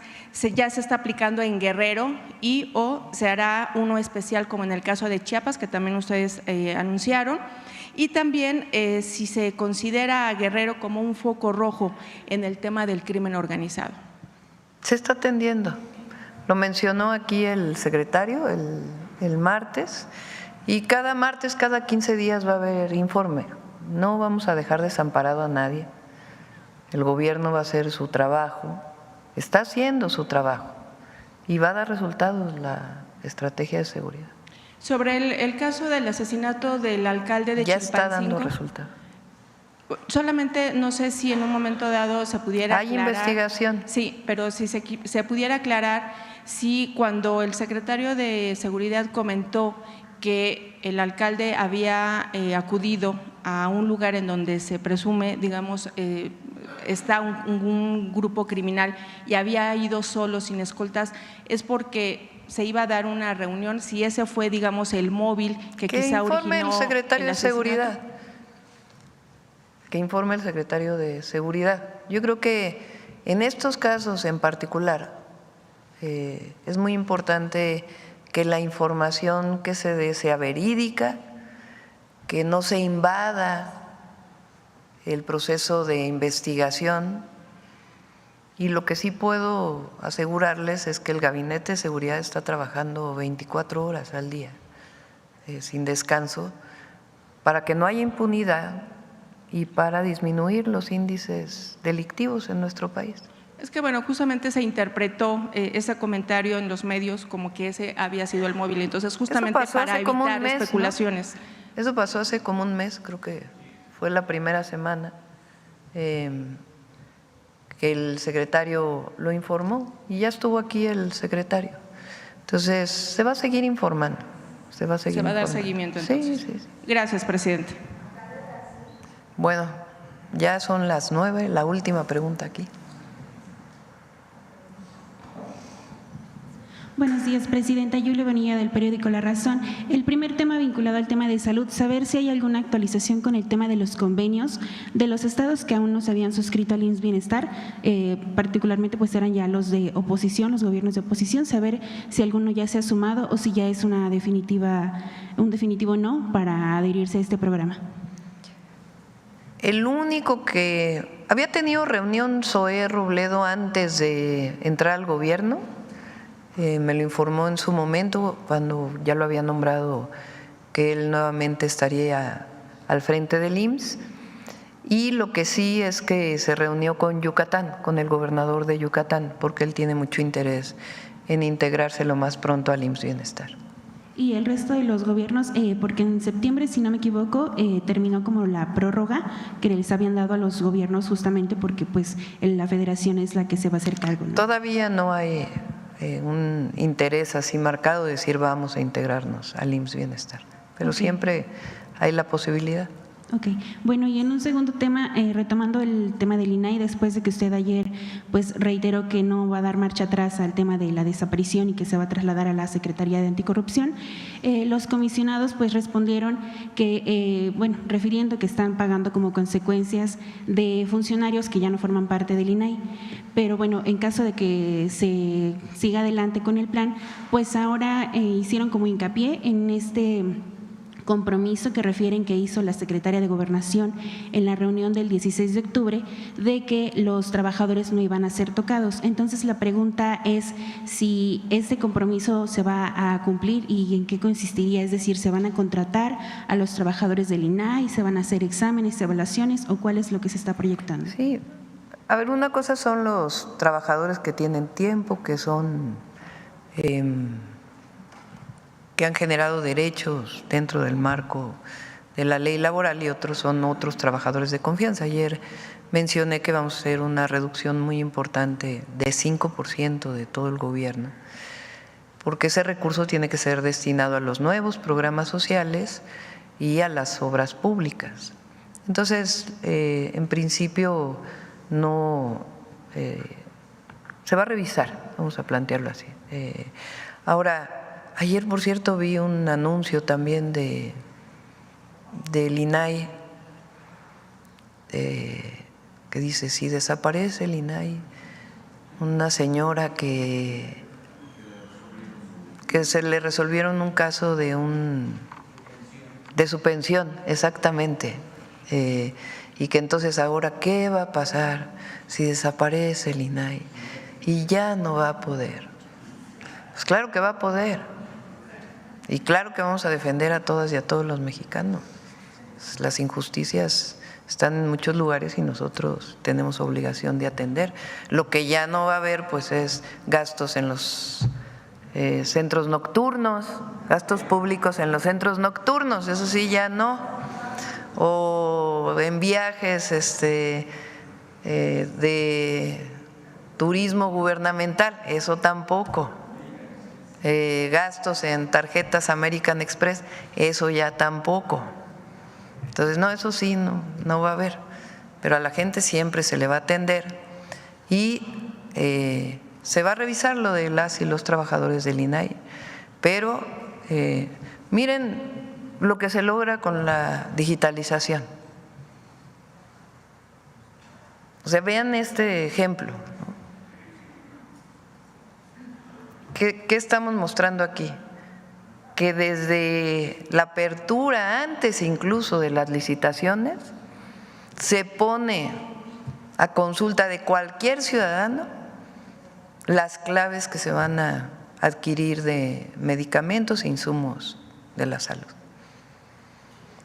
ya se está aplicando en Guerrero y o se hará uno especial como en el caso de Chiapas, que también ustedes anunciaron, y también si se considera a Guerrero como un foco rojo en el tema del crimen organizado. Se está atendiendo. Lo mencionó aquí el secretario el martes. Y cada martes, cada 15 días va a haber informe. No vamos a dejar desamparado a nadie. El gobierno va a hacer su trabajo, está haciendo su trabajo y va a dar resultados la estrategia de seguridad. Sobre el caso del asesinato del alcalde de Chilpancingo. Ya está dando resultados. Solamente no sé si en un momento dado se pudiera aclarar. Hay investigación. Sí, pero si se pudiera aclarar si cuando el secretario de Seguridad comentó que el alcalde había acudido a un lugar en donde se presume, digamos, está un grupo criminal y había ido solo, sin escoltas, es porque se iba a dar una reunión, si ese fue, digamos, el móvil que quizá originó. Que informe el secretario de Seguridad. Que informe el secretario de Seguridad. Yo creo que en estos casos en particular es muy importante que la información que se dé sea verídica, que no se invada el proceso de investigación. Y lo que sí puedo asegurarles es que el Gabinete de Seguridad está trabajando 24 horas al día, sin descanso, para que no haya impunidad y para disminuir los índices delictivos en nuestro país. Es que, bueno, justamente se interpretó ese comentario en los medios como que ese había sido el móvil, entonces justamente para evitar especulaciones. ¿No? Eso pasó hace como un mes, creo que fue la primera semana que el secretario lo informó y ya estuvo aquí el secretario. Entonces, se va a seguir informando. Se va a dar seguimiento entonces. Sí. Gracias, presidente. Bueno, ya son las 9, la última pregunta aquí. Buenos días, presidenta. Yulia Bonilla, del periódico La Razón. El primer tema vinculado al tema de salud, saber si hay alguna actualización con el tema de los convenios de los estados que aún no se habían suscrito al IMSS Bienestar, particularmente pues eran ya los de oposición, los gobiernos de oposición, saber si alguno ya se ha sumado o si ya es un definitivo no para adherirse a este programa. El único que había tenido reunión Zoé Robledo antes de entrar al gobierno, me lo informó en su momento cuando ya lo había nombrado que él nuevamente estaría al frente del IMSS, y lo que sí es que se reunió con Yucatán, con el gobernador de Yucatán, porque él tiene mucho interés en integrarse lo más pronto al IMSS Bienestar. Y el resto de los gobiernos, porque en septiembre, si no me equivoco, terminó como la prórroga que les habían dado a los gobiernos justamente porque pues la federación es la que se va a hacer cargo, ¿no? Todavía no hay un interés así marcado de decir vamos a integrarnos al IMSS Bienestar, pero siempre hay la posibilidad. Ok, bueno, y en un segundo tema, retomando el tema del INAI, después de que usted ayer pues reiteró que no va a dar marcha atrás al tema de la desaparición y que se va a trasladar a la Secretaría de Anticorrupción, los comisionados pues respondieron que, refiriendo que están pagando como consecuencias de funcionarios que ya no forman parte del INAI, pero bueno, en caso de que se siga adelante con el plan, pues ahora hicieron como hincapié en este compromiso que refieren que hizo la secretaria de Gobernación en la reunión del 16 de octubre de que los trabajadores no iban a ser tocados. Entonces la pregunta es si este compromiso se va a cumplir y en qué consistiría, es decir, ¿se van a contratar a los trabajadores del INAI, se van a hacer exámenes, evaluaciones o cuál es lo que se está proyectando? Sí, a ver, una cosa son los trabajadores que tienen tiempo, que son que han generado derechos dentro del marco de la ley laboral y otros son otros trabajadores de confianza. Ayer mencioné que vamos a hacer una reducción muy importante de 5% de todo el gobierno, porque ese recurso tiene que ser destinado a los nuevos programas sociales y a las obras públicas. Entonces, en principio, no se va a revisar, vamos a plantearlo así. Ahora, ayer, por cierto, vi un anuncio también del INAI que dice, si desaparece el INAI, una señora que se le resolvieron un caso de su pensión, exactamente, y que entonces ahora, ¿qué va a pasar si desaparece el INAI? Y ya no va a poder. Pues claro que va a poder, y claro que vamos a defender a todas y a todos los mexicanos. Las injusticias están en muchos lugares y nosotros tenemos obligación de atender. Lo que ya no va a haber, pues, es gastos en los centros nocturnos, gastos públicos en los centros nocturnos, eso sí ya no, o en viajes de turismo gubernamental, eso tampoco, gastos en tarjetas American Express, eso ya tampoco. Entonces, no, eso sí, no va a haber, pero a la gente siempre se le va a atender y se va a revisar lo de las y los trabajadores del INAI, pero miren lo que se logra con la digitalización. O sea, vean este ejemplo, ¿no? ¿Qué estamos mostrando aquí? Que desde la apertura, antes incluso de las licitaciones, se pone a consulta de cualquier ciudadano las claves que se van a adquirir de medicamentos e insumos de la salud.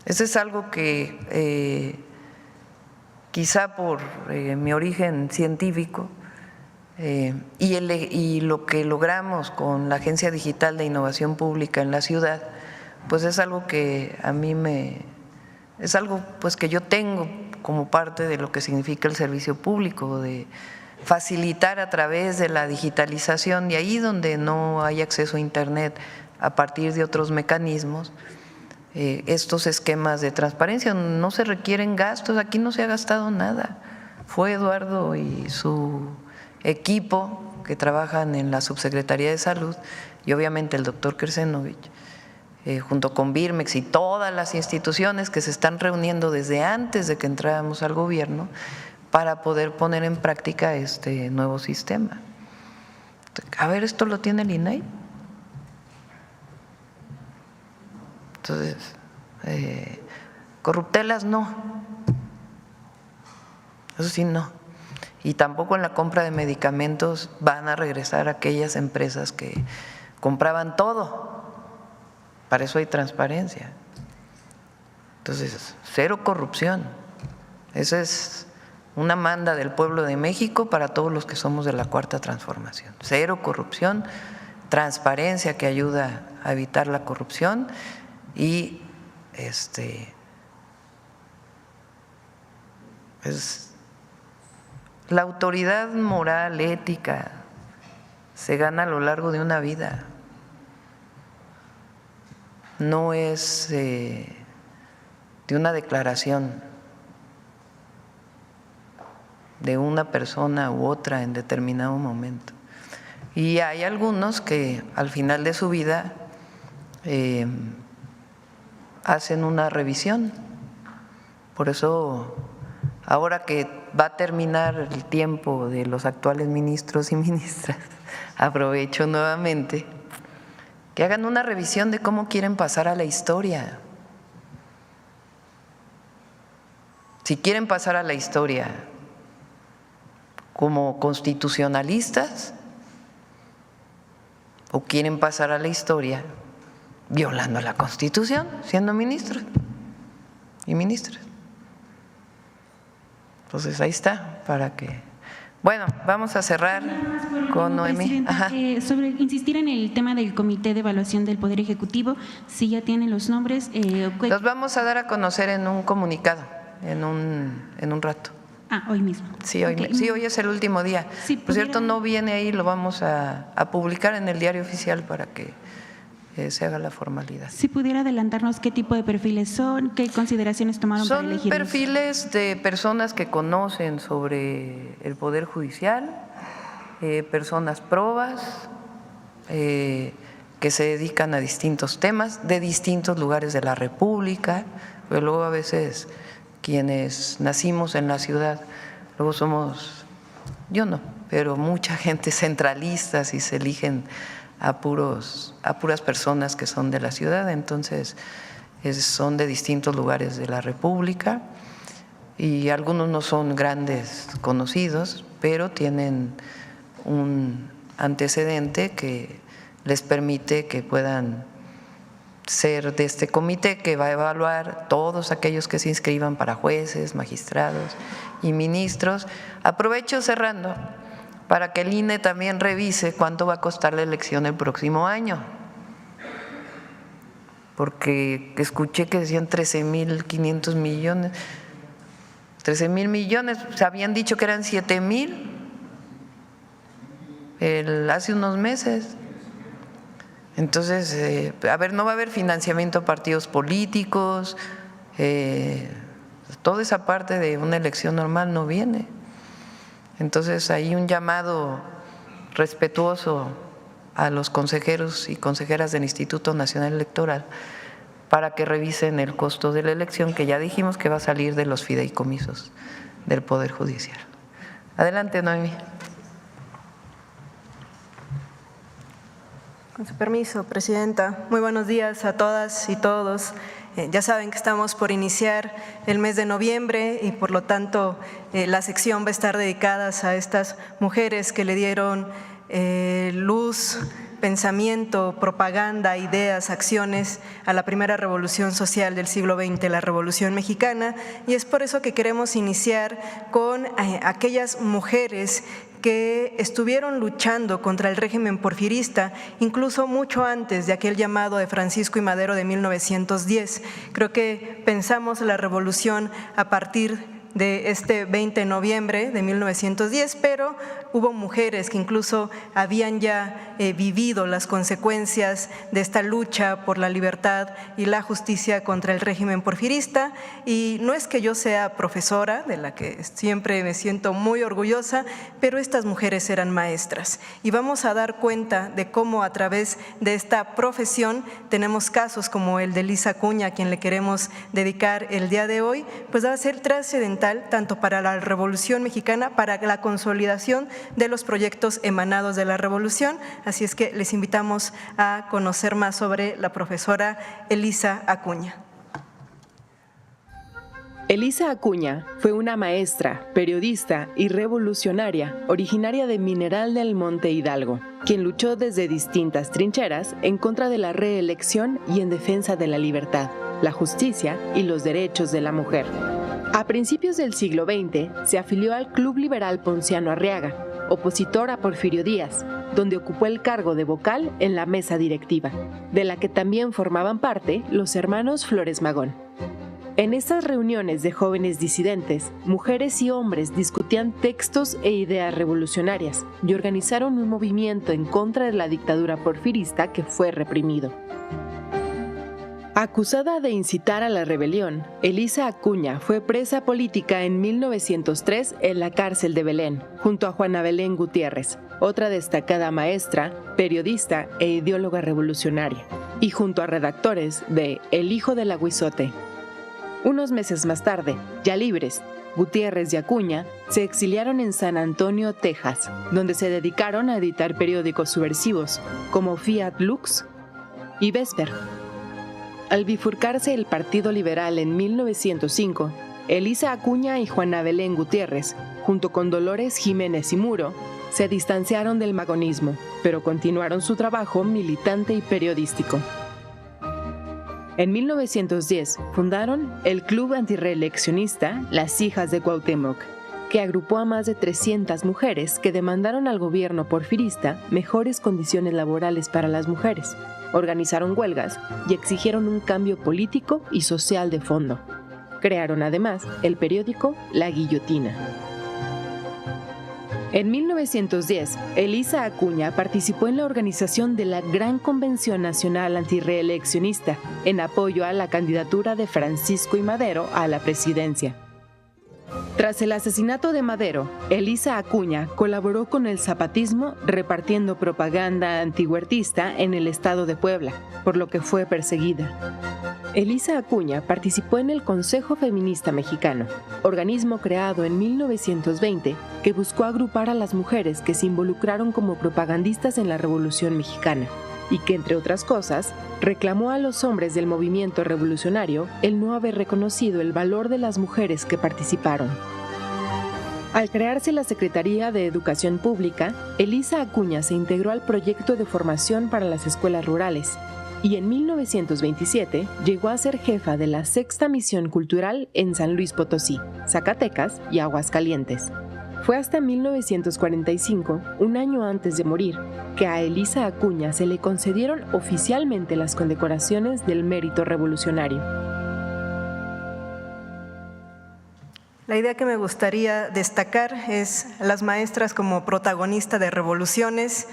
Eso es algo que quizá por mi origen científico y lo que logramos con la Agencia Digital de Innovación Pública en la ciudad, pues es algo que a mí es algo pues que yo tengo como parte de lo que significa el servicio público, de facilitar a través de la digitalización, y ahí donde no hay acceso a Internet a partir de otros mecanismos, estos esquemas de transparencia. No se requieren gastos, aquí no se ha gastado nada. Fue Eduardo y su equipo que trabajan en la Subsecretaría de Salud y obviamente el doctor Kersenovich, junto con Birmex y todas las instituciones que se están reuniendo desde antes de que entráramos al gobierno para poder poner en práctica este nuevo sistema. A ver, ¿esto lo tiene el INAI? Entonces, corruptelas no, eso sí no. Y tampoco en la compra de medicamentos van a regresar aquellas empresas que compraban todo. Para eso hay transparencia. Entonces, cero corrupción. Esa es una manda del pueblo de México para todos los que somos de la Cuarta Transformación. Cero corrupción, transparencia que ayuda a evitar la corrupción y la autoridad moral, ética, se gana a lo largo de una vida. No es de una declaración de una persona u otra en determinado momento. Y hay algunos que al final de su vida hacen una revisión. Por eso, ahora que va a terminar el tiempo de los actuales ministros y ministras, aprovecho nuevamente que hagan una revisión de cómo quieren pasar a la historia. Si quieren pasar a la historia como constitucionalistas o quieren pasar a la historia violando la Constitución, siendo ministros y ministras. Entonces ahí está, para que Bueno, vamos a cerrar con Noemí. Sobre insistir en el tema del Comité de Evaluación del Poder Ejecutivo, si ya tienen los nombres. Los vamos a dar a conocer en un comunicado, en un rato. Hoy mismo. Sí, hoy es el último día. Sí, por cierto, no viene ahí, lo vamos a publicar en el Diario Oficial para que se haga la formalidad. Si pudiera adelantarnos qué tipo de perfiles son, qué consideraciones tomaron para elegirlos. Son perfiles de personas que conocen sobre el Poder Judicial, personas probas, que se dedican a distintos temas de distintos lugares de la República, pero luego a veces quienes nacimos en la ciudad, luego somos, yo no, pero mucha gente centralistas y se eligen a puras personas que son de la ciudad, entonces son de distintos lugares de la República y algunos no son grandes conocidos, pero tienen un antecedente que les permite que puedan ser de este comité que va a evaluar todos aquellos que se inscriban para jueces, magistrados y ministros. Aprovecho cerrando para que el INE también revise cuánto va a costar la elección el próximo año, porque escuché que decían 13,500 millones, 13,000 millones, se habían dicho que eran 7,000 hace unos meses. Entonces, no va a haber financiamiento a partidos políticos, toda esa parte de una elección normal no viene. Entonces, hay un llamado respetuoso a los consejeros y consejeras del Instituto Nacional Electoral para que revisen el costo de la elección, que ya dijimos que va a salir de los fideicomisos del Poder Judicial. Adelante, Noemí. Con su permiso, Presidenta. Muy buenos días a todas y todos. Ya saben que estamos por iniciar el mes de noviembre y por lo tanto la sección va a estar dedicada a estas mujeres que le dieron luz, pensamiento, propaganda, ideas, acciones a la primera revolución social del siglo XX, la Revolución Mexicana, y es por eso que queremos iniciar con aquellas mujeres que estuvieron luchando contra el régimen porfirista, incluso mucho antes de aquel llamado de Francisco y Madero de 1910. Creo que pensamos la revolución a partir de este 20 de noviembre de 1910, pero hubo mujeres que incluso habían ya vivido las consecuencias de esta lucha por la libertad y la justicia contra el régimen porfirista, y no es que yo sea profesora, de la que siempre me siento muy orgullosa, pero estas mujeres eran maestras y vamos a dar cuenta de cómo a través de esta profesión tenemos casos como el de Elisa Acuña, a quien le queremos dedicar el día de hoy, pues va a ser trascendental tanto para la Revolución Mexicana, para la consolidación de los proyectos emanados de la Revolución. Así es que les invitamos a conocer más sobre la profesora Elisa Acuña. Elisa Acuña fue una maestra, periodista y revolucionaria originaria de Mineral del Monte Hidalgo, quien luchó desde distintas trincheras en contra de la reelección y en defensa de la libertad, la justicia y los derechos de la mujer. A principios del siglo XX se afilió al Club Liberal Ponciano Arriaga, opositor a Porfirio Díaz, donde ocupó el cargo de vocal en la mesa directiva, de la que también formaban parte los hermanos Flores Magón. En estas reuniones de jóvenes disidentes, mujeres y hombres discutían textos e ideas revolucionarias y organizaron un movimiento en contra de la dictadura porfirista que fue reprimido. Acusada de incitar a la rebelión, Elisa Acuña fue presa política en 1903 en la cárcel de Belén, junto a Juana Belén Gutiérrez, otra destacada maestra, periodista e ideóloga revolucionaria, y junto a redactores de El Hijo del Aguizote. Unos meses más tarde, ya libres, Gutiérrez y Acuña se exiliaron en San Antonio, Texas, donde se dedicaron a editar periódicos subversivos como Fiat Lux y Vesper. Al bifurcarse el Partido Liberal en 1905, Elisa Acuña y Juana Belén Gutiérrez, junto con Dolores Jiménez y Muro, se distanciaron del magonismo, pero continuaron su trabajo militante y periodístico. En 1910 fundaron el club antirreeleccionista Las Hijas de Cuauhtémoc, que agrupó a más de 300 mujeres que demandaron al gobierno porfirista mejores condiciones laborales para las mujeres, organizaron huelgas y exigieron un cambio político y social de fondo. Crearon además el periódico La Guillotina. En 1910, Elisa Acuña participó en la organización de la Gran Convención Nacional Antirreeleccionista en apoyo a la candidatura de Francisco I. Madero a la presidencia. Tras el asesinato de Madero, Elisa Acuña colaboró con el zapatismo repartiendo propaganda antihuertista en el estado de Puebla, por lo que fue perseguida. Elisa Acuña participó en el Consejo Feminista Mexicano, organismo creado en 1920 que buscó agrupar a las mujeres que se involucraron como propagandistas en la Revolución Mexicana y que, entre otras cosas, reclamó a los hombres del movimiento revolucionario el no haber reconocido el valor de las mujeres que participaron. Al crearse la Secretaría de Educación Pública, Elisa Acuña se integró al proyecto de formación para las escuelas rurales y en 1927 llegó a ser jefa de la Sexta Misión Cultural en San Luis Potosí, Zacatecas y Aguascalientes. Fue hasta 1945, un año antes de morir, que a Elisa Acuña se le concedieron oficialmente las condecoraciones del Mérito Revolucionario. La idea que me gustaría destacar es las maestras como protagonista de revoluciones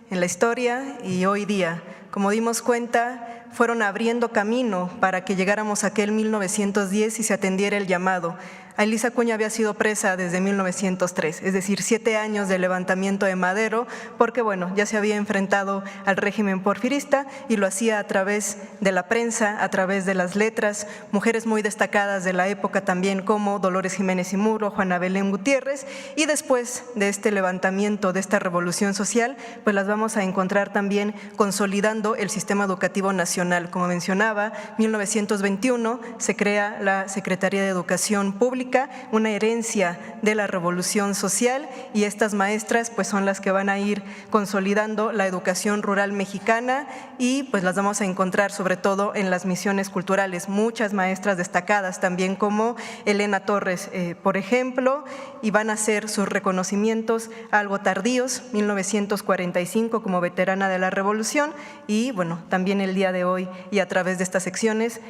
en la historia y hoy día. Como dimos cuenta, fueron abriendo camino para que llegáramos a aquel 1910 y se atendiera el llamado. Elisa Acuña había sido presa desde 1903, es decir, 7 años de levantamiento de Madero, porque bueno, ya se había enfrentado al régimen porfirista y lo hacía a través de la prensa, a través de las letras, mujeres muy destacadas de la época también como Dolores Jiménez y Muro, Juana Belén Gutiérrez, y después de este levantamiento, de esta revolución social, pues las vamos a encontrar también consolidando el sistema educativo nacional. Como mencionaba, 1921 se crea la Secretaría de Educación Pública, una herencia de la revolución social, y estas maestras pues son las que van a ir consolidando la educación rural mexicana y pues las vamos a encontrar sobre todo en las misiones culturales, muchas maestras destacadas también como Elena Torres, por ejemplo, y van a hacer sus reconocimientos algo tardíos, 1945 como veterana de la revolución y bueno, también el día de hoy y a través de estas secciones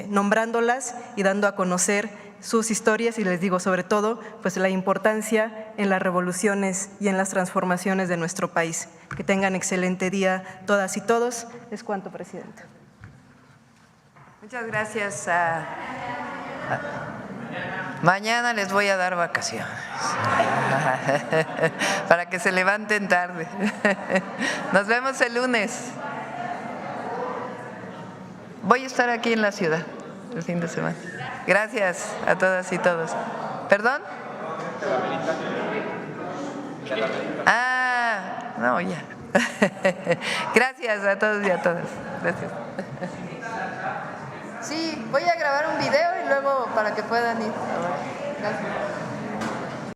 nombrándolas y dando a conocer sus historias y les digo sobre todo pues la importancia en las revoluciones y en las transformaciones de nuestro país. Que tengan excelente día todas y todos. Es cuanto, Presidenta. Muchas gracias. Mañana les voy a dar vacaciones para que se levanten tarde. Nos vemos el lunes. Voy a estar aquí en la ciudad el fin de semana. Gracias a todas y todos. ¿Perdón? No, ya. Gracias a todos y a todas. Gracias. Sí, voy a grabar un video y luego para que puedan ir. Gracias.